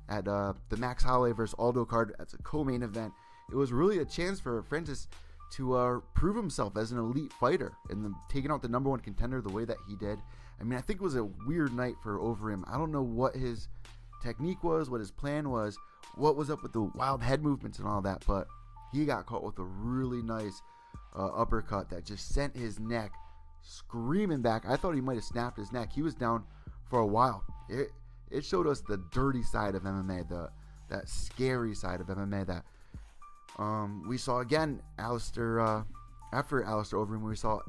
Speaker 1: at the Max Holloway versus Aldo card. That's a co-main event. It was really a chance for Francis to prove himself as an elite fighter and taking out the #1 contender the way that he did. I mean, I think it was a weird night for Overeem. I don't know what his technique was, what his plan was, what was up with the wild head movements and all that, but he got caught with a really nice uppercut that just sent his neck screaming back. I thought he might have snapped his neck. He was down for a while. It showed us the dirty side of MMA, that scary side of MMA that we saw again. After Alistair Overeem, we saw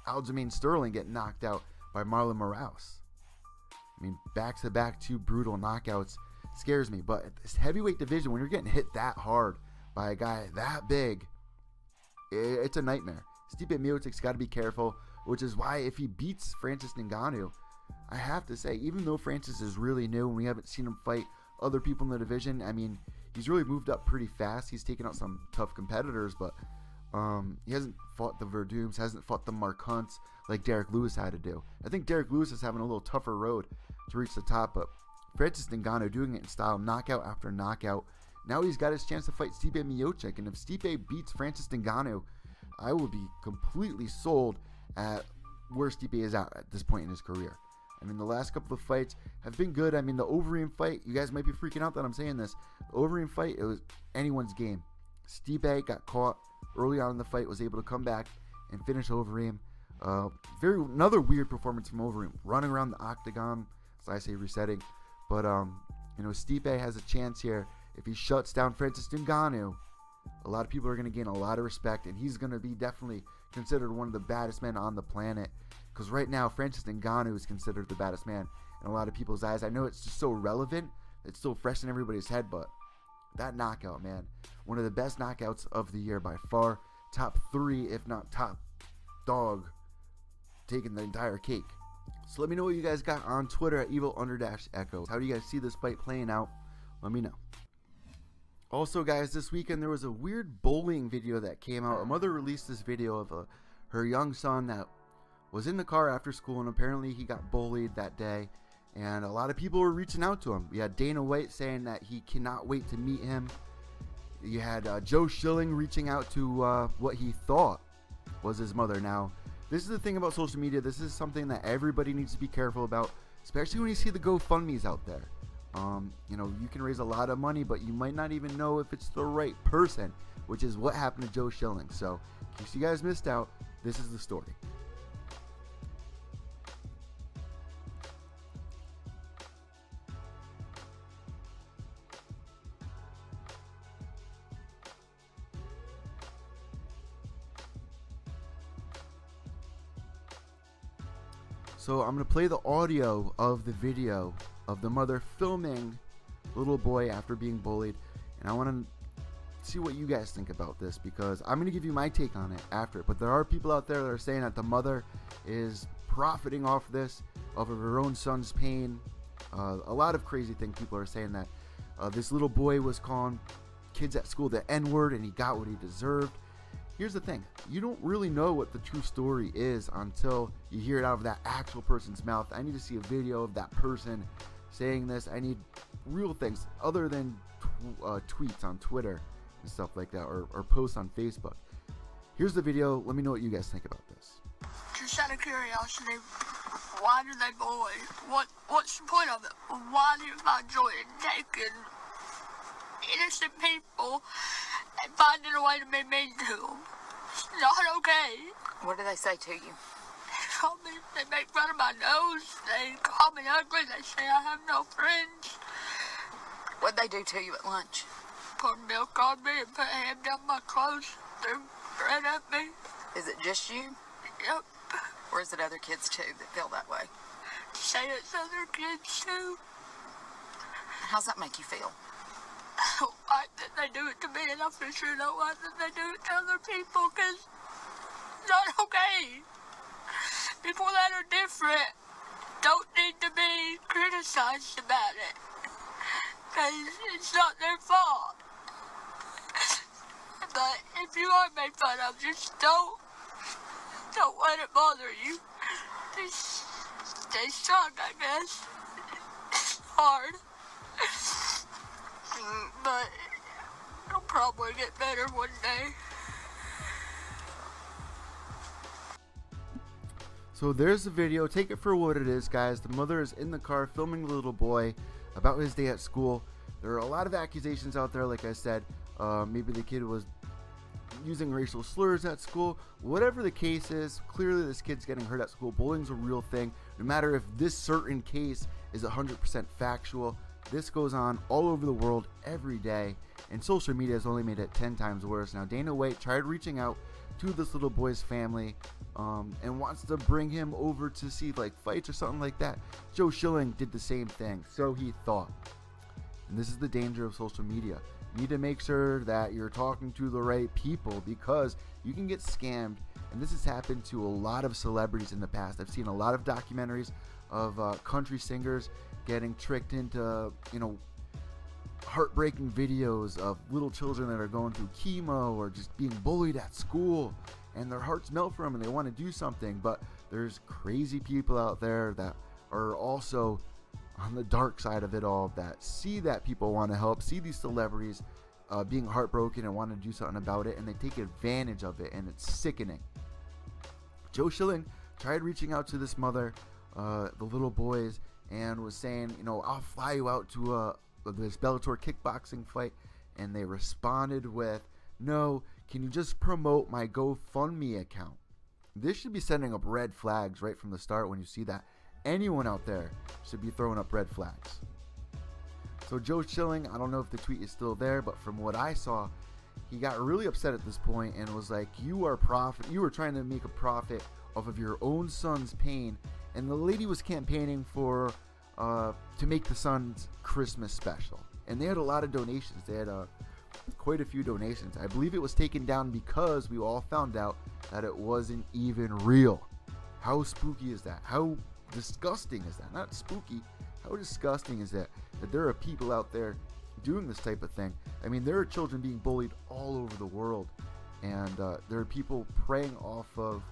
Speaker 1: Aljamain Sterling get knocked out by Marlon Moraes. I mean, back-to-back 2 brutal knockouts scares me. But at this heavyweight division, when you're getting hit that hard by a guy that big, it's a nightmare. Stipe Miocic's got to be careful, which is why if he beats Francis Ngannou, I have to say, even though Francis is really new and we haven't seen him fight other people in the division, I mean, he's really moved up pretty fast. He's taken out some tough competitors, but he hasn't fought the Verdums, hasn't fought the Mark Hunts like Derek Lewis had to do. I think Derek Lewis is having a little tougher road to reach the top, but Francis Ngannou doing it in style, knockout after knockout. Now he's got his chance to fight Stipe Miocic, and if Stipe beats Francis Ngannou, I will be completely sold at where Stipe is at this point in his career. I mean, the last couple of fights have been good. I mean, the Overeem fight, you guys might be freaking out that I'm saying this. The Overeem fight, it was anyone's game. Stipe got caught early on in the fight, was able to come back and finish Overeem. Another weird performance from Overeem, running around the octagon, as I say, resetting. But, Stipe has a chance here. If he shuts down Francis Ngannou, a lot of people are going to gain a lot of respect, and he's going to be definitely considered one of the baddest men on the planet. Because right now, Francis Ngannou is considered the baddest man in a lot of people's eyes. I know it's just so relevant, it's still fresh in everybody's head, but that knockout, man, one of the best knockouts of the year by far. Top 3, if not top dog, taking the entire cake. So let me know what you guys got on Twitter at evil_echo. How do you guys see this fight playing out? Let me know. Also, guys, this weekend there was a weird bullying video that came out. A mother released this video of her young son that was in the car after school, and apparently he got bullied that day, and a lot of people were reaching out to him. You had Dana White saying that he cannot wait to meet him. You had Joe Schilling reaching out to what he thought was his mother. Now, this is the thing about social media. This is something that everybody needs to be careful about, especially when you see the GoFundMes out there. You can raise a lot of money, but you might not even know if it's the right person, which is what happened to Joe Schilling. So, in case you guys missed out, this is the story. So I'm going to play the audio of the video of the mother filming the little boy after being bullied. And I want to see what you guys think about this, because I'm going to give you my take on it after. But there are people out there that are saying that the mother is profiting off this, off of her own son's pain. A lot of crazy things. People are saying that this little boy was calling kids at school the N-word and he got what he deserved. Here's the thing, you don't really know what the true story is until you hear it out of that actual person's mouth. I need to see a video of that person saying this. I need real things other than tweets on Twitter and stuff like that, or posts on Facebook. Here's the video. Let me know what you guys think about this.
Speaker 4: Just out of curiosity, why do they bully? What's the point of it? Why do you find joy in taking innocent people and finding a way to be mean to them? It's not okay.
Speaker 5: What do they say to you?
Speaker 4: They make fun of my nose. They call me ugly. They say I have no friends.
Speaker 5: What'd they do to you at lunch?
Speaker 4: Pour milk on me and put a hand down my clothes. Threw bread at me.
Speaker 5: Is it just you?
Speaker 4: Yep.
Speaker 5: Or is it other kids too that feel that way?
Speaker 4: Say it's other kids too.
Speaker 5: How's that make you feel?
Speaker 4: I don't like that they do it to me, and I for sure don't like that they do it to other people, because it's not okay. People that are different don't need to be criticized about it, because it's not their fault. But if you are made fun of, just don't let it bother you. Just stay strong, I guess. It's hard. But it'll probably get better one day.
Speaker 1: So there's the video. Take it for what it is, guys. The mother is in the car filming the little boy about his day at school. There are a lot of accusations out there, like I said. Maybe the kid was using racial slurs at school. Whatever the case is, clearly this kid's getting hurt at school. Bullying's a real thing. No matter if this certain case is 100% factual, this goes on all over the world every day, and social media has only made it 10 times worse. Now, Dana White tried reaching out to this little boy's family, and wants to bring him over to see like fights or something like that. Joe Schilling did the same thing, so he thought. And this is the danger of social media. You need to make sure that you're talking to the right people, because you can get scammed. And this has happened to a lot of celebrities in the past. I've seen a lot of documentaries of country singers getting tricked into, heartbreaking videos of little children that are going through chemo or just being bullied at school, and their hearts melt for them and they want to do something. But there's crazy people out there that are also on the dark side of it all, that see that people want to help, see these celebrities being heartbroken and want to do something about it, and they take advantage of it, and it's sickening. Joe Schilling tried reaching out to this mother, the little boys, and was saying, I'll fly you out to this Bellator kickboxing fight. And they responded with, no, can you just promote my GoFundMe account? This should be sending up red flags right from the start when you see that. Anyone out there should be throwing up red flags. So Joe Schilling, I don't know if the tweet is still there, but from what I saw, he got really upset at this point and was like, you were trying to make a profit off of your own son's pain. And the lady was campaigning for to make the son's Christmas special, and they had a lot of donations. They had quite a few donations. I believe it was taken down because we all found out that it wasn't even real. How spooky is that? How disgusting is that? Not spooky. How disgusting is that there are people out there doing this type of thing? I mean, there are children being bullied all over the world, and there are people preying off of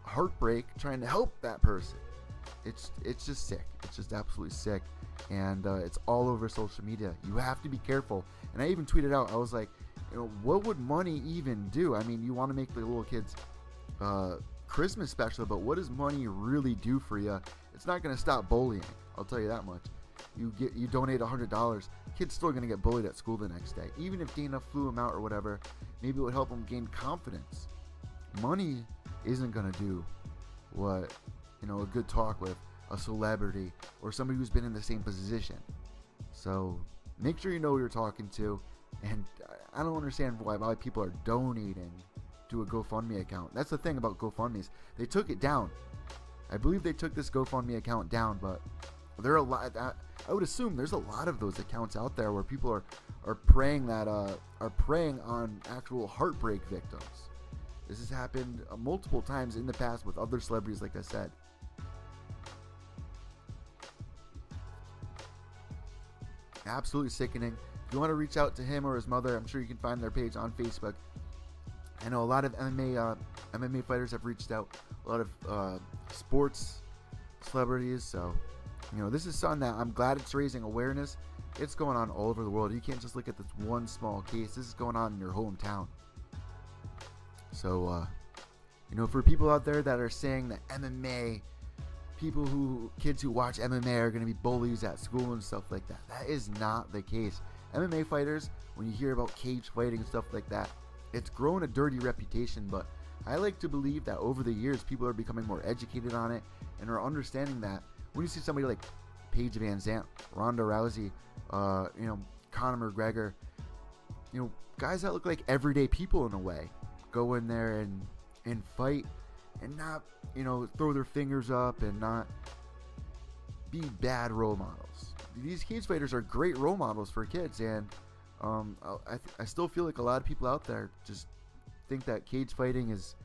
Speaker 1: heartbreak trying to help that person. It's just sick. It's just absolutely sick, and it's all over social media. You have to be careful. And I even tweeted out, I was like, what would money even do? I mean, you want to make the little kids Christmas special, but what does money really do for you? It's not going to stop bullying, I'll tell you that much. You donate $100, kid's still going to get bullied at school the next day. Even if Dana flew him out or whatever, maybe it would help him gain confidence. Money isn't going to do what a good talk with a celebrity or somebody who's been in the same position. So make sure you know who you're talking to. And I don't understand why people are donating to a GoFundMe account. That's the thing about GoFundMes. They took it down. I believe they took this GoFundMe account down, but there are a lot. I would assume there's a lot of those accounts out there where people are preying on actual heartbreak victims. This has happened multiple times in the past with other celebrities, like I said. Absolutely sickening. If you want to reach out to him or his mother, I'm sure you can find their page on Facebook. I know a lot of MMA fighters have reached out, a lot of sports celebrities. So, this is something that I'm glad it's raising awareness. It's going on all over the world. You can't just look at this one small case. This is going on in your hometown. So, for people out there that are saying that MMA, kids who watch MMA are going to be bullies at school and stuff like that, that is not the case. MMA fighters, when you hear about cage fighting and stuff like that, it's grown a dirty reputation, but I like to believe that over the years, people are becoming more educated on it and are understanding that when you see somebody like Paige Van Zandt, Ronda Rousey, Conor McGregor, guys that look like everyday people in a way, go in there and fight and not, throw their fingers up and not be bad role models. These cage fighters are great role models for kids, and I still feel like a lot of people out there just think that cage fighting is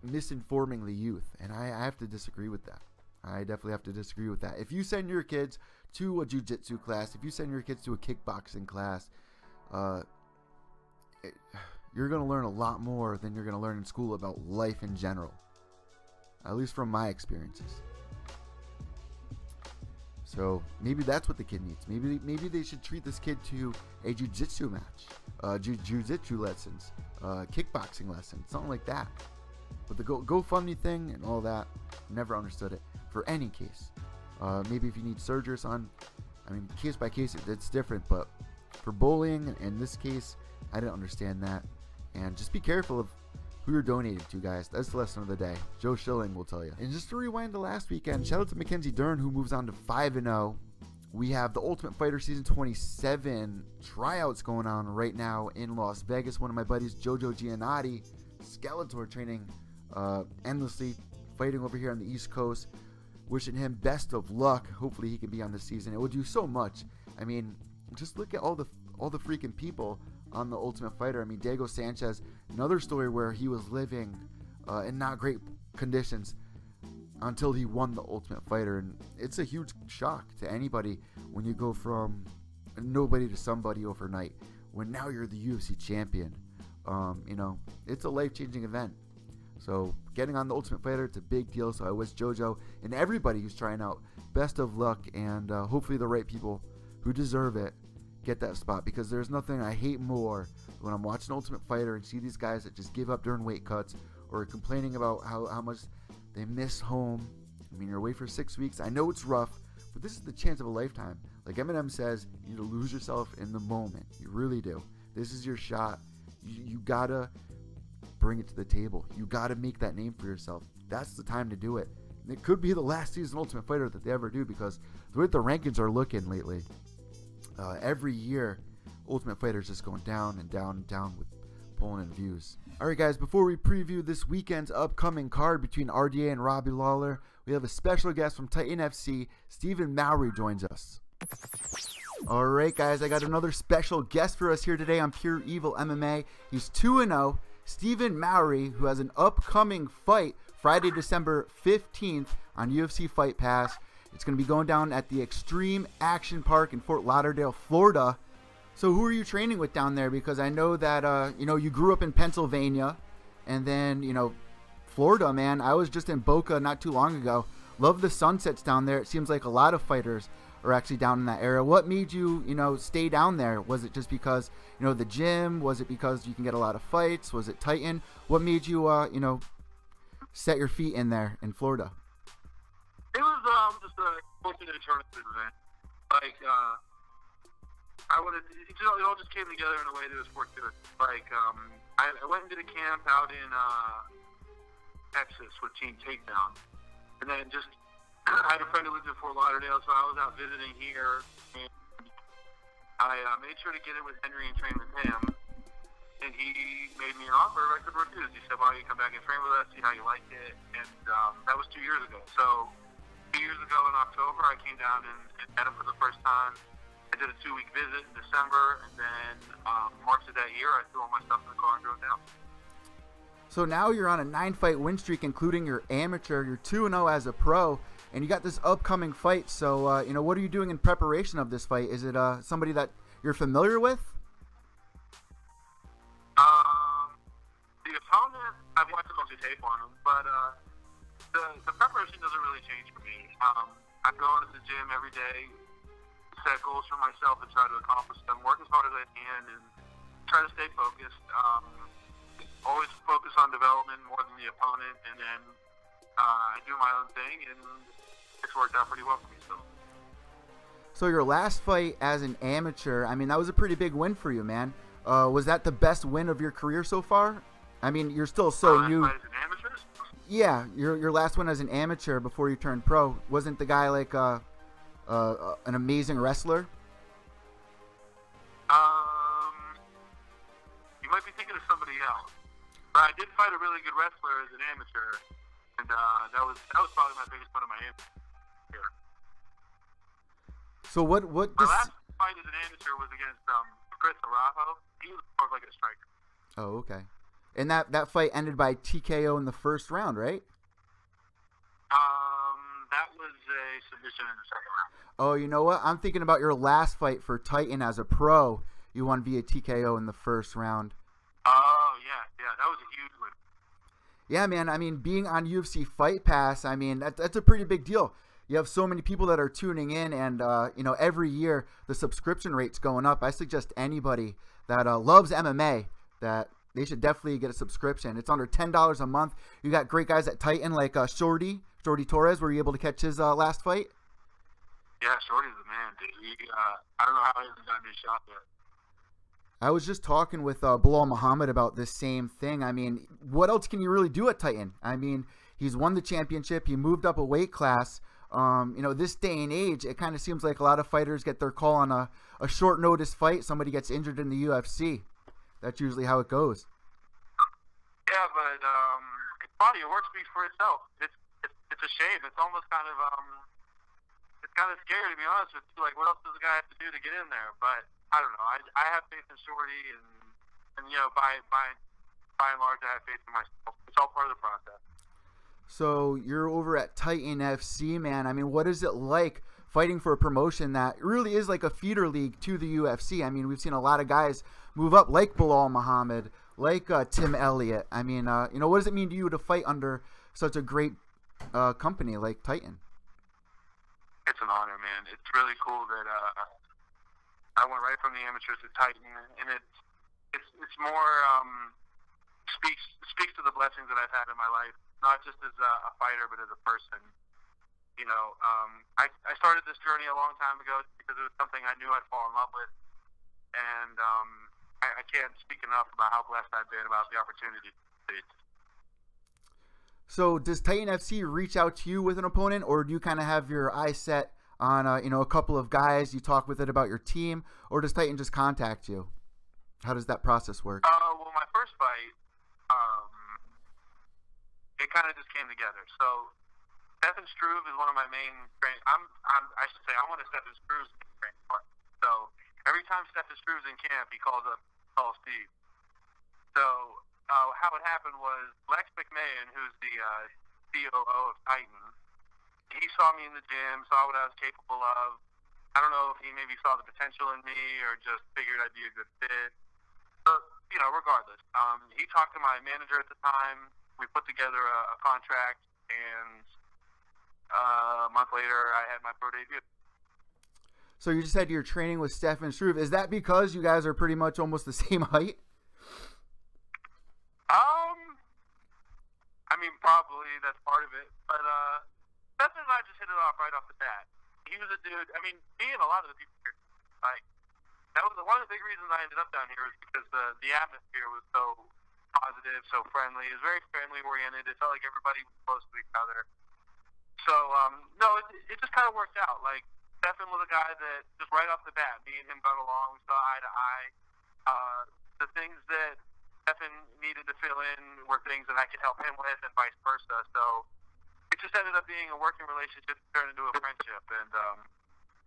Speaker 1: misinforming the youth, and I have to disagree with that. I definitely have to disagree with that. If you send your kids to a jiu-jitsu class, if you send your kids to a kickboxing class, you're going to learn a lot more than you're going to learn in school about life in general, at least from my experiences. So maybe that's what the kid needs. Maybe they should treat this kid to a jiu-jitsu match, jiu-jitsu lessons, kickboxing lessons, something like that. But the GoFundMe thing and all that, never understood it for any case. Maybe if you need surgery or something, case by case it's different. But for bullying, in this case, I didn't understand that. And just be careful of who you're donating to, guys. That's the lesson of the day. Joe Schilling will tell you. And just to rewind to last weekend, shout out to Mackenzie Dern, who moves on to 5-0. We have the Ultimate Fighter Season 27 tryouts going on right now in Las Vegas. One of my buddies, Jojo Giannotti, Skeletor training endlessly, fighting over here on the East Coast. Wishing him best of luck. Hopefully he can be on this season. It will do so much. I mean, just look at all the freaking people on the Ultimate Fighter. I mean, Diego Sanchez, another story where he was living in not great conditions until he won the Ultimate Fighter, and it's a huge shock to anybody when you go from nobody to somebody overnight, when now you're the UFC champion. You know, it's a life-changing event. So getting on the Ultimate Fighter, it's a big deal. So I wish JoJo and everybody who's trying out best of luck, and hopefully the right people who deserve it get that spot, because there's nothing I hate more when I'm watching Ultimate Fighter and see these guys that just give up during weight cuts or complaining about how much they miss home. I mean, you're away for 6 weeks. I know it's rough, but this is the chance of a lifetime. Like Eminem says, you need to lose yourself in the moment. You really do. This is your shot. You gotta bring it to the table. You gotta make that name for yourself. That's the time to do it. And it could be the last season Ultimate Fighter that they ever do, because the way the rankings are looking lately, every year Ultimate Fighter is just going down and down and down with pulling in views. Alright guys, before we preview this weekend's upcoming card between RDA and Robbie Lawler, we have a special guest from Titan FC. Stephen Mowry joins us. Alright guys, I got another special guest for us here today on Pure EVil MMA. He's 2-0. Stephen Mowry, who has an upcoming fight Friday, December 15th on UFC Fight Pass. It's going to be going down at the Extreme Action Park in Fort Lauderdale, Florida. So who are you training with down there? Because I know that, you know, you grew up in Pennsylvania, and then, you know, Florida, man. I was just in Boca not too long ago. Love the sunsets down there. It seems like a lot of fighters are actually down in that area. What made you, you know, stay down there? Was it just because, you know, the gym? Was it because you can get a lot of fights? Was it Titan? What made you, you know, set your feet in there in Florida?
Speaker 6: It was just a fortunate tournament event. Like, I wanted, it all just came together in a way that was fortunate. Like, I went and did a camp out in Texas with Team Takedown. And then just, I had a friend who lived in Fort Lauderdale, so I was out visiting here. And I made sure to get in with Henry and train with him. And he made me an offer I could refuse. He said, why don't you come back and train with us, see how you like it. And that was 2 years ago. So 2 years ago in October, I came down and met him for the first time. I did a 2-week visit in December, and then March of that year, I threw all my stuff in the car and drove down.
Speaker 1: So now you're on a 9-fight win streak, including your amateur. You're 2-0 as a pro, and you got this upcoming fight. So, you know, what are you doing in preparation of this fight? Is it somebody that you're familiar with?
Speaker 6: The opponent, I've watched a bunch of tape on him, but the preparation doesn't really change for me. I'm going to the gym every day, set goals for myself and try to accomplish them, work as hard as I can, and try to stay focused. Always focus on development more than the opponent, and then I do my own thing, and it's worked out pretty well for me still.
Speaker 1: So your last fight as an amateur, I mean, that was a pretty big win for you, man. Was that the best win of your career so far? I mean, you're still so new.
Speaker 6: As an amateur?
Speaker 1: Yeah, your last one as an amateur before you turned pro. Wasn't the guy like an amazing wrestler?
Speaker 6: You might be thinking of somebody else. But I did fight a really good wrestler as an amateur, and that was probably my biggest one of my amateur.
Speaker 1: So what
Speaker 6: my last fight as an amateur was against Chris Arajo. He was more like a striker.
Speaker 1: Oh, okay. And that fight ended by TKO in the first round, right?
Speaker 6: That was a submission in the second round.
Speaker 1: Oh, you know what? I'm thinking about your last fight for Titan as a pro. You won via TKO in the first round.
Speaker 6: Oh, yeah, that was a huge win.
Speaker 1: Yeah, man. I mean, being on UFC Fight Pass, I mean, that's a pretty big deal. You have so many people that are tuning in, and, you know, every year the subscription rate's going up. I suggest anybody that loves MMA that they should definitely get a subscription. It's under $10 a month. You got great guys at Titan like Shorty Torres. Were you able to catch his last fight?
Speaker 6: Yeah, Shorty's the man, dude. I don't know how he hasn't gotten his shot yet.
Speaker 1: I was just talking with Bilal Muhammad about this same thing. I mean, what else can you really do at Titan? I mean, he's won the championship. He moved up a weight class. You know, this day and age, it kind of seems like a lot of fighters get their call on a short notice fight. Somebody gets injured in the UFC. That's usually how it goes.
Speaker 6: Yeah, but it's funny. It works for itself. It's a shame. It's almost kind of it's kind of scary, to be honest with you. Like, what else does the guy have to do to get in there? But I don't know. I have faith in Shorty, and you know, by and large, I have faith in myself. It's all part of the process.
Speaker 1: So you're over at Titan FC, man. I mean, what is it like fighting for a promotion that really is like a feeder league to the UFC? I mean, we've seen a lot of guys move up, like Bilal Muhammad, like Tim Elliott. I mean, you know, what does it mean to you to fight under such a great company like Titan?
Speaker 6: It's an honor, man. It's really cool that I went right from the amateurs to Titan, and it's more speaks to the blessings that I've had in my life, not just as a fighter, but as a person. You know, I started this journey a long time ago because it was something I knew I'd fall in love with, and I can't speak enough about how blessed I've been about the opportunity.
Speaker 1: So does Titan FC reach out to you with an opponent, or do you kind of have your eyes set on you know, a couple of guys you talk with it about your team, or does Titan just contact you? How does that process work?
Speaker 6: Well, my first fight, it kind of just came together. So Stefan Struve is one of my main training. I should say I'm one of Stefan Struve's training partners. So every time Stefan Struve's in camp, he calls Steve. So how it happened was Lex McMahon, who's the COO of Titan, he saw me in the gym, saw what I was capable of. I don't know if he maybe saw the potential in me or just figured I'd be a good fit. But, you know, regardless, he talked to my manager at the time. We put together a contract, and a month later, I had my pro debut.
Speaker 1: So you just said you're training with Stefan Struve. Is that because you guys are pretty much almost the same height?
Speaker 6: I mean, probably that's part of it. But Stefan and I just hit it off right off the bat. He was a dude. I mean, me and a lot of the people here, like, that was one of the big reasons I ended up down here, was because the atmosphere was so positive, so friendly. It was very family oriented. It felt like everybody was close to each other. So no, it just kind of worked out. Like, Stefan was a guy that just right off the bat, me and him got along. We saw eye to eye. The things that Stefan needed to fill in were things that I could help him with, and vice versa. So it just ended up being a working relationship that turned into a friendship. And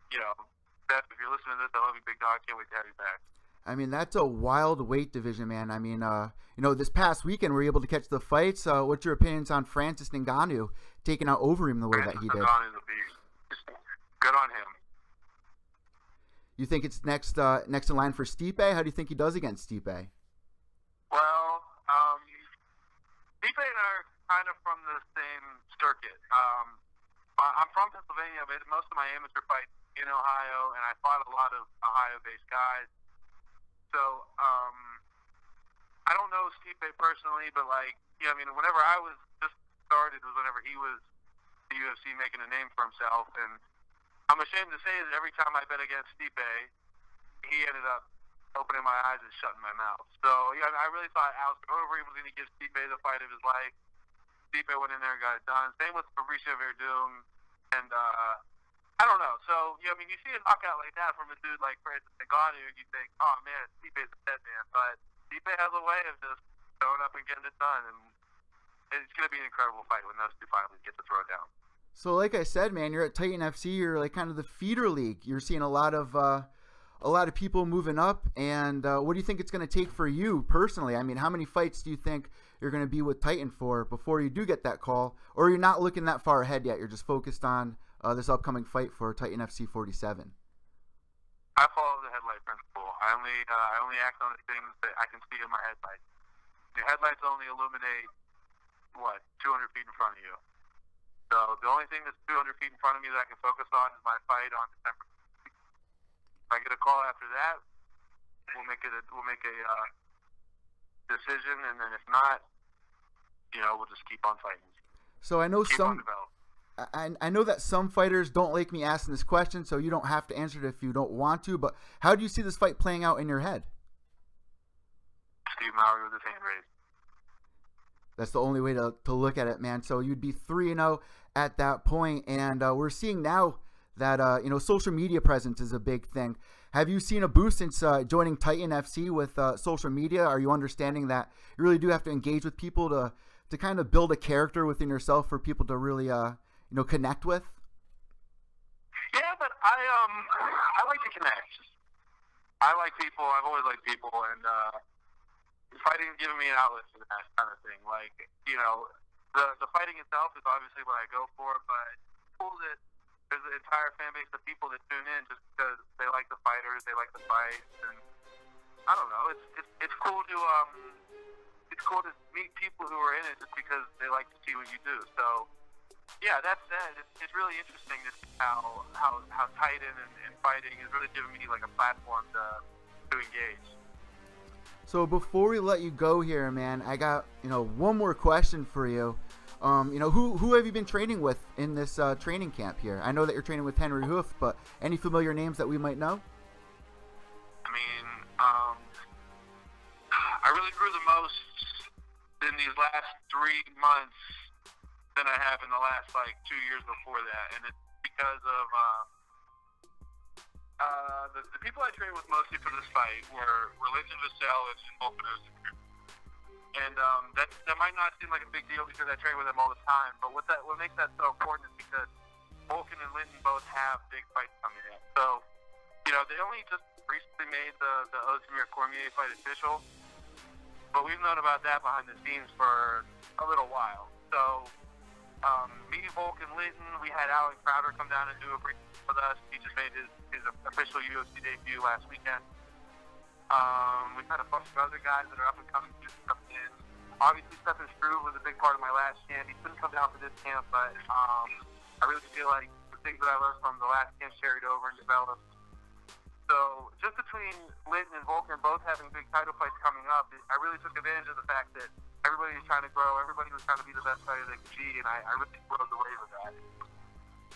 Speaker 6: you know, Steph, if you're listening to this, I love you, big dog. Can't wait to have you back.
Speaker 1: I mean, that's a wild weight division, man. I mean, you know, this past weekend we were able to catch the fights. What's your opinions on Francis Ngannou taking out Overeem the way that he did?
Speaker 6: Ngannou's a beast. Good on him.
Speaker 1: You think it's next in line for Stipe? How do you think he does against Stipe?
Speaker 6: Well, Stipe and I are kind of from the same circuit. I'm from Pennsylvania, but most of my amateur fights in Ohio, and I fought a lot of Ohio-based guys. So, I don't know Stipe personally, but, like, yeah, I mean, whenever I was just started was whenever he was the UFC making a name for himself, and I'm ashamed to say that every time I bet against Stipe, he ended up opening my eyes and shutting my mouth. So, yeah, I really thought Overeem was going to give Stipe the fight of his life. Stipe went in there and got it done. Same with Fabricio Verdum, and, I don't know. So, yeah, I mean, you see a knockout like that from a dude like Francis Ngannou, and you think, oh, man, Stipe's a dead man. But Stipe has a way of just showing up and getting it done, and it's going to be an incredible fight when those two finally get to throw down.
Speaker 1: So, like I said, man, you're at Titan FC. You're like kind of the feeder league. You're seeing a lot of people moving up. And what do you think it's going to take for you personally? I mean, how many fights do you think you're going to be with Titan for before you do get that call? Or you're not looking that far ahead yet? You're just focused on this upcoming fight for Titan FC 47.
Speaker 6: I follow the headlight principle. I only act on the things that I can see in my headlights. The headlights only illuminate, 200 feet in front of you. So the only thing that's 200 feet in front of me that I can focus on is my fight on December 6th. If I get a call after that, we'll make a decision, and then if not, you know, we'll just keep on fighting.
Speaker 1: So I know I know that some fighters don't like me asking this question, so you don't have to answer it if you don't want to, but how do you see this fight playing out in your head?
Speaker 6: Steve Mowry with his hand raised.
Speaker 1: That's the only way to look at it, man. So you'd be 3-0 at that point, and we're seeing now that you know, social media presence is a big thing. Have you seen a boost since joining Titan FC with social media? Are you understanding that you really do have to engage with people to kind of build a character within yourself for people to really connect with?
Speaker 6: Yeah, but I like to connect. I like people. I've always liked people, and fighting has given me an outlet for that kind of thing. Like, the fighting itself is obviously what I go for, but it's cool that there's an entire fan base of people that tune in just because they like the fighters, they like the fights, and I don't know. It's cool to meet people who are in it just because they like to see what you do. So yeah, that said, it's really interesting to see how Titan and fighting is really giving me like a platform to engage.
Speaker 1: So before we let you go here, man, I got one more question for you. Who have you been training with in this training camp here? I know that you're training with Henry Hoof, but any familiar names that we might know?
Speaker 6: I mean, I really grew the most in these last 3 months than I have in the last 2 years before that, and it's because of the people I trained with mostly for this fight were Religion Vassell and Volkanos. And that might not seem like a big deal because I train with them all the time, but what makes that so important is because Volkan and Linton both have big fights coming in. So, they only just recently made the Ozdemir Cormier fight official, but we've known about that behind the scenes for a little while. So, me, Volkan, Linton, we had Alan Crowder come down and do a brief with us. He just made his official UFC debut last weekend. We've had a bunch of other guys that are up and coming just coming in. Obviously, Stephen Struve was a big part of my last camp. He couldn't come down for this camp, but I really feel like the things that I learned from the last camp carried over and developed. So just between Linton and Volkan both having big title fights coming up, I really took advantage of the fact that everybody was trying to grow. Everybody was trying to be the best fighter they could be, and I really rode the wave of that.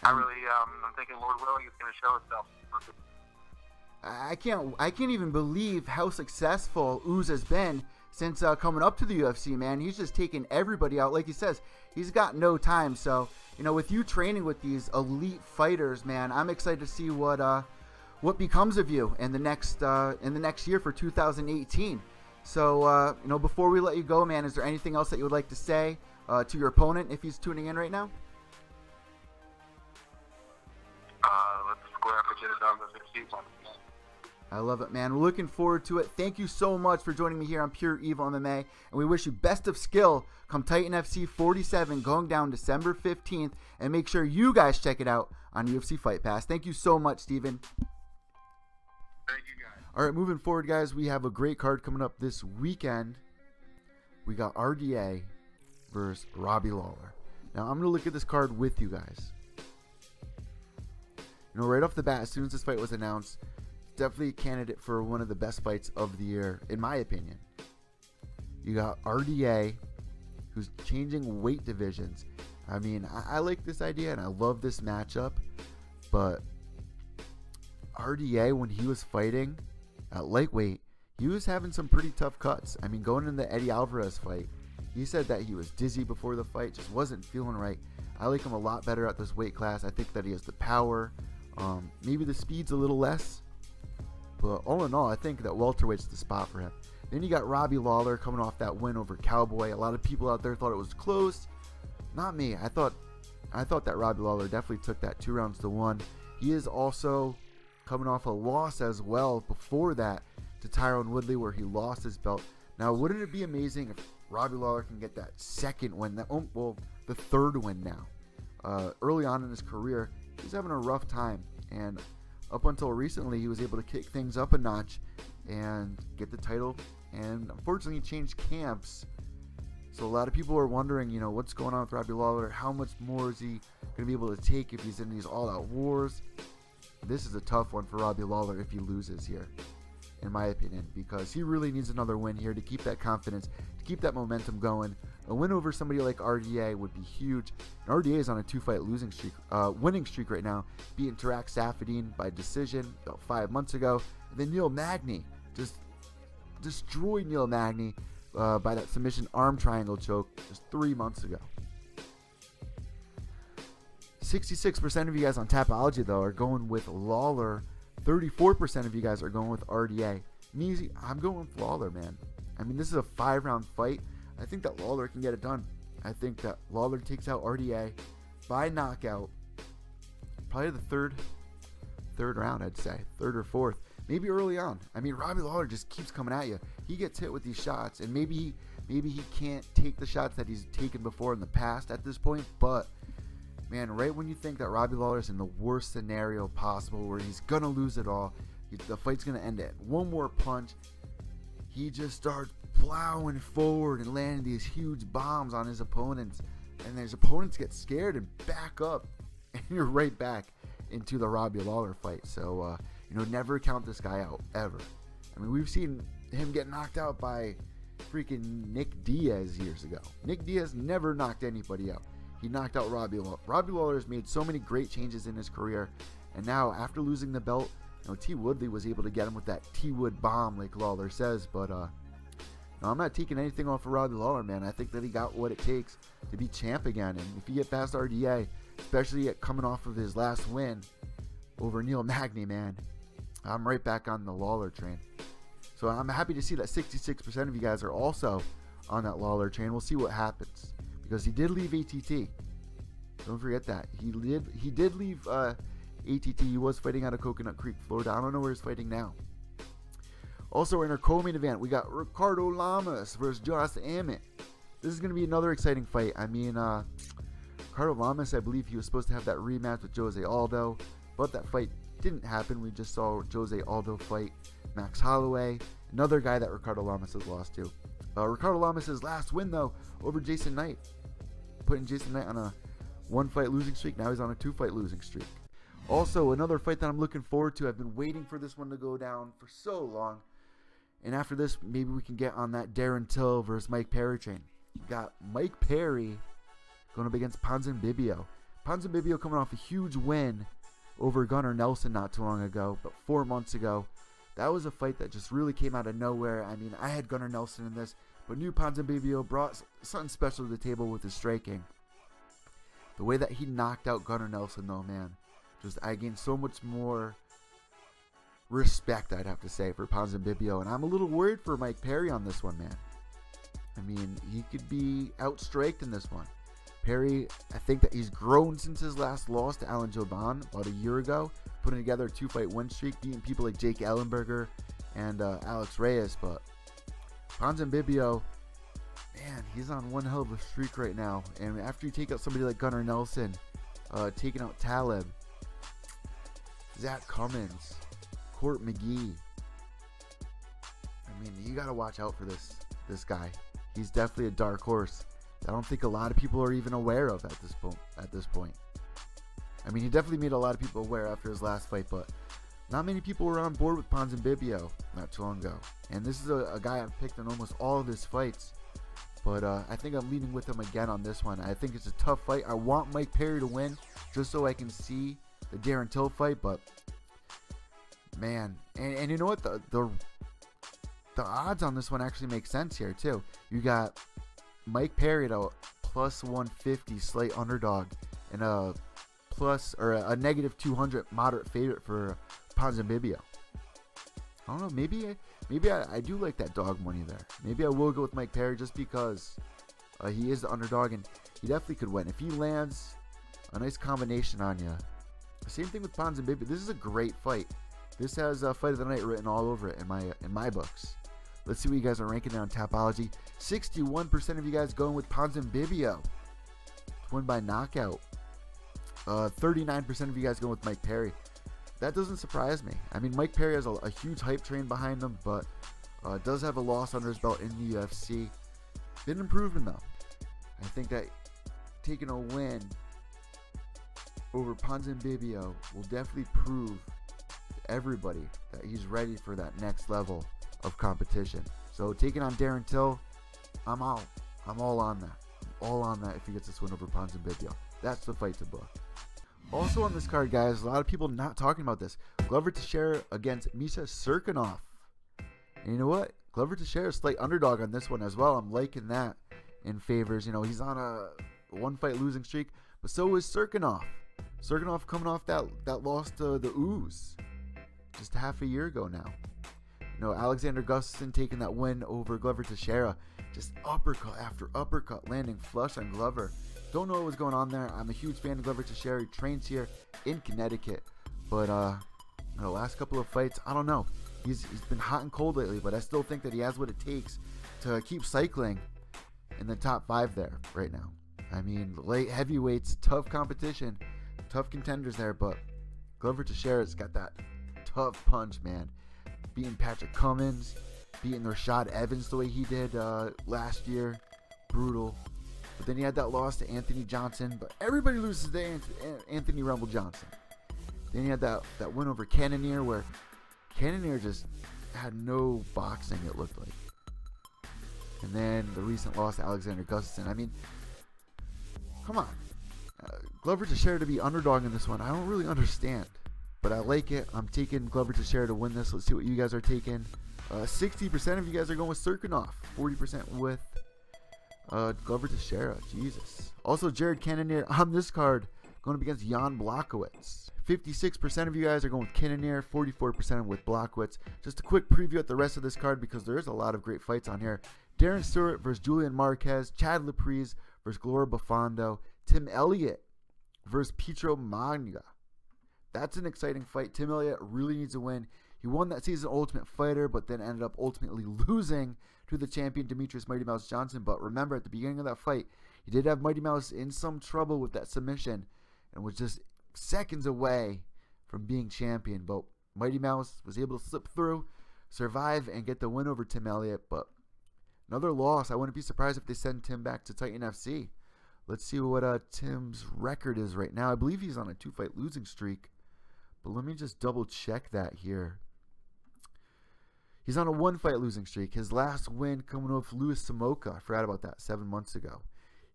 Speaker 6: I'm thinking Lord willing it's going to show itself.
Speaker 1: I can't even believe how successful Uz has been since coming up to the UFC, man. He's just taken everybody out. Like he says, he's got no time. So, with you training with these elite fighters, man, I'm excited to see what becomes of you in the next year for 2018. So, before we let you go, man, is there anything else that you would like to say to your opponent if he's tuning in right now?
Speaker 6: Let's square up and get it done with 15 months.
Speaker 1: I love it, man. We're looking forward to it. Thank you so much for joining me here on Pure EVil MMA, and we wish you best of skill come Titan FC 47 going down December 15th, and make sure you guys check it out on UFC Fight Pass. Thank you so much, Steven.
Speaker 6: Thank you, guys.
Speaker 1: All right, moving forward, guys, we have a great card coming up this weekend. We got RDA versus Robbie Lawler. Now, I'm going to look at this card with you guys. Right off the bat, as soon as this fight was announced, definitely a candidate for one of the best fights of the year, in my opinion. You got RDA, who's changing weight divisions. I mean, I like this idea, and I love this matchup, but RDA, when he was fighting at lightweight, he was having some pretty tough cuts. I mean, going into the Eddie Alvarez fight, he said that he was dizzy before the fight, just wasn't feeling right. I like him a lot better at this weight class. I think that he has the power. Maybe the speed's a little less, but all in all, I think that welterweight's the spot for him. Then you got Robbie Lawler coming off that win over Cowboy. A lot of people out there thought it was close. Not me. I thought that Robbie Lawler definitely took that 2 rounds to 1. He is also coming off a loss as well before that to Tyron Woodley, where he lost his belt. Now, wouldn't it be amazing if Robbie Lawler can get that second win? The third win now. Early on in his career, he's having a rough time, and up until recently, he was able to kick things up a notch and get the title, and unfortunately, he changed camps. So a lot of people are wondering, what's going on with Robbie Lawler? How much more is he going to be able to take if he's in these all-out wars? This is a tough one for Robbie Lawler if he loses here, in my opinion, because he really needs another win here to keep that confidence, to keep that momentum going. A win over somebody like RDA would be huge. And RDA is on a 2-fight winning streak right now, beating Tarak Saffiedine by decision about 5 months ago. And then Neil Magny just destroyed Neil Magny by that submission arm triangle choke just 3 months ago. 66% of you guys on Tapology, though, are going with Lawler 34% of you guys are going with RDA. Me, I'm going with Lawler, man. I mean, this is a 5-round fight. I think that Lawler can get it done. I think that Lawler takes out RDA by knockout. Probably the third round, I'd say. Third or fourth. Maybe early on. I mean, Robbie Lawler just keeps coming at you. He gets hit with these shots, and maybe he can't take the shots that he's taken before in the past at this point, but man, right when you think that Robbie Lawler's in the worst scenario possible where he's gonna lose it all, the fight's gonna end at one more punch, he just starts plowing forward and landing these huge bombs on his opponents, and his opponents get scared and back up, and you're right back into the Robbie Lawler fight. So never count this guy out, ever. I mean, we've seen him get knocked out by freaking Nick Diaz years ago. Nick Diaz never knocked anybody out. He knocked out Robbie Lawler. Robbie Lawler has made so many great changes in his career, and now after losing the belt, T. Woodley was able to get him with that T. Wood bomb, like Lawler says. But I'm not taking anything off of Robbie Lawler, man. I think that he got what it takes to be champ again, and if you get past RDA, especially coming off of his last win over Neil Magny, man, I'm right back on the Lawler train. So I'm happy to see that 66% of you guys are also on that Lawler train. We'll see what happens, because he did leave ATT. Don't forget that. He did leave ATT. He was fighting out of Coconut Creek, Florida. I don't know where he's fighting now. Also, in our co-main event, we got Ricardo Lamas versus Josh Emmett. This is going to be another exciting fight. I mean, Ricardo Lamas, I believe he was supposed to have that rematch with Jose Aldo, but that fight didn't happen. We just saw Jose Aldo fight Max Holloway, another guy that Ricardo Lamas has lost to. Ricardo Lamas' last win, though, over Jason Knight, putting Jason Knight on a 1-fight losing streak. Now he's on a 2-fight losing streak. Also, another fight that I'm looking forward to. I've been waiting for this one to go down for so long. And after this, maybe we can get on that Darren Till versus Mike Perry train. We got Mike Perry going up against Ponzinibbio. Ponzinibbio coming off a huge win over Gunnar Nelson not too long ago, but 4 months ago. That was a fight that just really came out of nowhere. I mean, I had Gunnar Nelson in this, but knew Ponzinibbio brought something special to the table with his striking. The way that he knocked out Gunnar Nelson, though, man, just I gained so much more respect, I'd have to say, for Ponzinibbio, and I'm a little worried for Mike Perry on this one, man. I mean, he could be outstriked in this one. Perry, I think that he's grown since his last loss to Alan Joban about a year ago, putting together a 2-fight win streak, beating people like Jake Ellenberger and Alex Reyes. But Ponzinibbio, man, he's on one hell of a streak right now. And after you take out somebody like Gunnar Nelson, taking out Talib, Zach Cummins, Court McGee, I mean, you got to watch out for this guy. He's definitely a dark horse. I don't think a lot of people are even aware of at this point. I mean, he definitely made a lot of people aware after his last fight, but not many people were on board with Ponzinibbio not too long ago. And this is a guy I've picked in almost all of his fights, but I think I'm leaning with him again on this one. I think it's a tough fight. I want Mike Perry to win just so I can see the Darren Till fight, but man, and you know what? The odds on this one actually make sense here too. You got Mike Perry at a plus 150 slight underdog and a negative 200 moderate favorite for Ponzinibbio. I don't know, maybe I do like that dog money there. Maybe I will go with Mike Perry just because he is the underdog and he definitely could win if he lands a nice combination on you. Same thing with Ponzinibbio. This is a great fight. This has Fight of the Night written all over it in my books. Let's see what you guys are ranking there on Tapology. 61% of you guys going with Ponzinibbio. Win by knockout. 39% of you guys going with Mike Perry. That doesn't surprise me. I mean, Mike Perry has a huge hype train behind him, but does have a loss under his belt in the UFC. Been improving, though. I think that taking a win over Ponzinibbio will definitely prove to everybody that he's ready for that next level of competition. So taking on Darren Till, I'm all on that. I'm all on that if he gets this win over Ponzinibbio. That's the fight to book. Also on this card, guys, a lot of people not talking about this. Glover Teixeira against Misha Cirkunov. And you know what? Glover Teixeira is slight underdog on this one as well. I'm liking that in favors. You know, he's on a 1-fight losing streak, but so is Cirkunov. Cirkunov coming off that loss to the Ooze. just half a year ago now. You know, Alexander Gustafsson taking that win over Glover Teixeira. Just uppercut after uppercut, landing flush on Glover. Don't know what was going on there. I'm a huge fan of Glover Teixeira. He trains here in Connecticut. But, you know, last couple of fights, I don't know. He's been hot and cold lately, but I still think that he has what it takes to keep cycling in the top 5 there right now. I mean, light heavyweights, tough competition, tough contenders there, but Glover Teixeira's got that tough punch, man. Beating Patrick Cummins, beating Rashad Evans the way he did last year, brutal. But then he had that loss to Anthony Johnson, but everybody loses to Anthony Rumble Johnson. Then he had that win over Cannonier, where Cannonier just had no boxing, it looked like. And then the recent loss to Alexander Gustafsson. I mean, come on. Glover Teixeira to be underdog in this one, I don't really understand. But I like it. I'm taking Glover Teixeira to win this. Let's see what you guys are taking. 60% of you guys are going with Serkinov. 40% with Glover Teixeira. Jesus. Also, Jared Cannonier on this card going up against Jan Blachowicz. 56% of you guys are going with Cannonier. 44% with Blachowicz. Just a quick preview at the rest of this card because there is a lot of great fights on here. Darren Stewart versus Julian Marquez. Chad Laprise versus Gloria Bufando. Tim Elliott versus Pietro Magna. That's an exciting fight. Tim Elliott really needs a win. He won that season Ultimate Fighter, but then ended up ultimately losing to the champion Demetrius Mighty Mouse Johnson. But remember, at the beginning of that fight, he did have Mighty Mouse in some trouble with that submission and was just seconds away from being champion. But Mighty Mouse was able to slip through, survive, and get the win over Tim Elliott. But another loss. I wouldn't be surprised if they send Tim back to Titan FC. Let's see what Tim's record is right now. I believe he's on a 2-fight losing streak. But let me just double check that here. He's on a 1-fight losing streak. His last win coming off Louis Samoka. I forgot about that 7 months ago.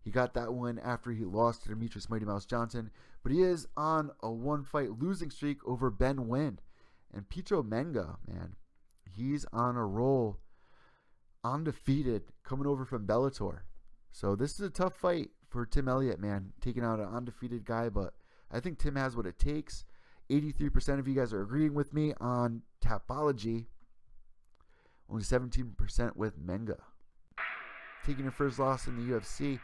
Speaker 1: He got that win after he lost to Demetrius Mighty Mouse Johnson. But he is on a 1-fight losing streak over Ben Nguyen. And Pietro Menga, man, he's on a roll. Undefeated, coming over from Bellator. So this is a tough fight for Tim Elliott, man. Taking out an undefeated guy. But I think Tim has what it takes. 83% of you guys are agreeing with me on Tapology. Only 17% with Menga. Taking your first loss in the UFC.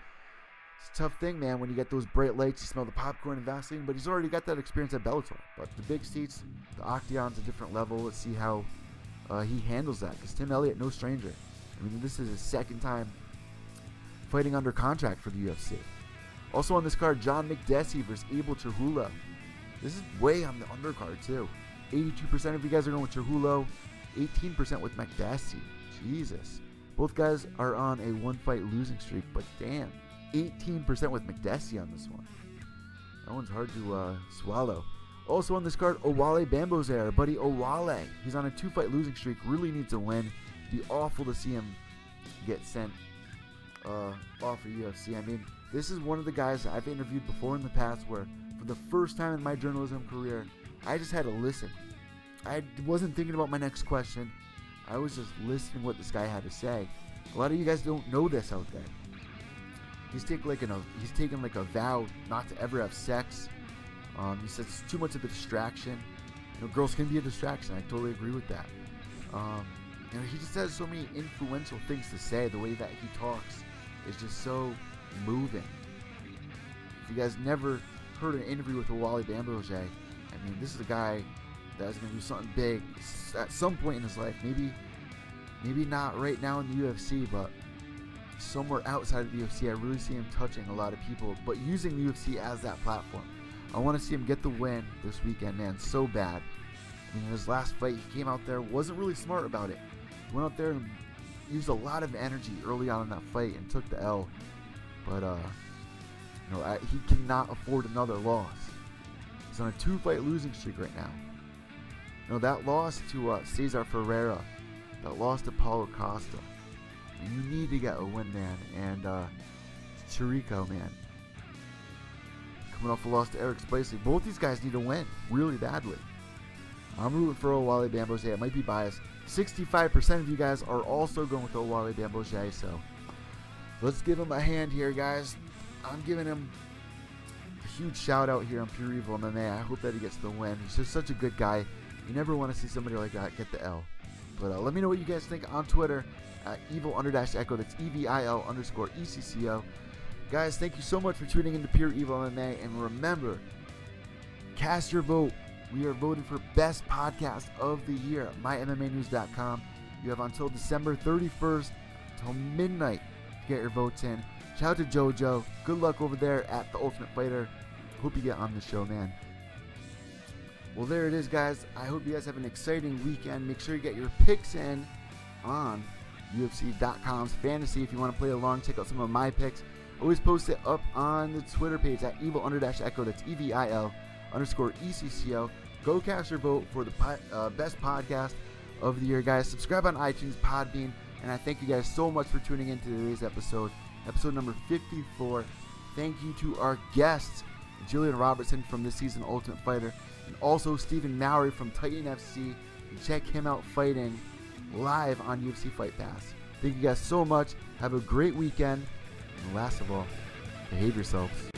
Speaker 1: It's a tough thing, man, when you get those bright lights, you smell the popcorn and Vaseline, but he's already got that experience at Bellator. But the big seats, the Octagon's a different level. Let's see how he handles that, because Tim Elliott, no stranger. I mean, this is his second time fighting under contract for the UFC. Also on this card, John McDessie versus Abel Cerhulo. This is way on the undercard, too. 82% of you guys are going with Cerhulo. 18% with McDessie. Jesus. Both guys are on a 1-fight losing streak, but damn. 18% with McDessie on this one. That one's hard to swallow. Also on this card, Owale Bambozer, our buddy Owale. He's on a 2-fight losing streak. Really needs a win. It'd be awful to see him get sent off of UFC. I mean, this is one of the guys that I've interviewed before in the past where for the first time in my journalism career, I just had to listen. I wasn't thinking about my next question. I was just listening what this guy had to say. A lot of you guys don't know this out there. He's taken like a vow not to ever have sex. He says it's too much of a distraction. You know, girls can be a distraction. I totally agree with that. You know, he just has so many influential things to say. The way that he talks is just so moving. If you guys never heard an interview with Owale Bambozer, I mean, this is a guy that's going to do something big at some point in his life. Maybe not right now in the UFC, but somewhere outside of the UFC. I really see him touching a lot of people, but using the UFC as that platform. I want to see him get the win this weekend, man, so bad. I mean, in his last fight, he came out there, wasn't really smart about it. He went out there and used a lot of energy early on in that fight and took the L. But, you know, he cannot afford another loss. He's on a 2-fight losing streak right now. You know, that loss to Cesar Ferreira, that loss to Paulo Costa. You need to get a win, man. And Chirico, man, coming off a loss to Eric Spicely. Both these guys need to win really badly. I'm rooting for Owale Bambozer. I might be biased. 65% of you guys are also going with Owale Bambozer, so let's give him a hand here, guys. I'm giving him a huge shout out here on Pure EVil MMA. I hope that he gets the win. He's just such a good guy. You never want to see somebody like that get the L. But let me know what you guys think on Twitter at evil_echo. That's EVIL_ECCO. Guys, thank you so much for tuning into Pure EVil MMA. And remember, cast your vote. We are voting for Best Podcast of the Year at mymmanews.com. You have until December 31st, till midnight, to get your votes in. Shout out to JoJo. Good luck over there at The Ultimate Fighter. Hope you get on the show, man. Well, there it is, guys. I hope you guys have an exciting weekend. Make sure you get your picks in on UFC.com's fantasy. If you want to play along, check out some of my picks. Always post it up on the Twitter page at evil_echo. That's EVIL_ECCO. Go cast your vote for the best podcast of the year, guys. Subscribe on iTunes, Podbean, and I thank you guys so much for tuning into today's episode number 54. Thank you to our guests, Gillian Robertson from this season Ultimate Fighter, and also Stephen Mowry from Titan FC. Check him out fighting live on UFC Fight Pass. Thank you guys so much. Have a great weekend. And last of all, behave yourselves.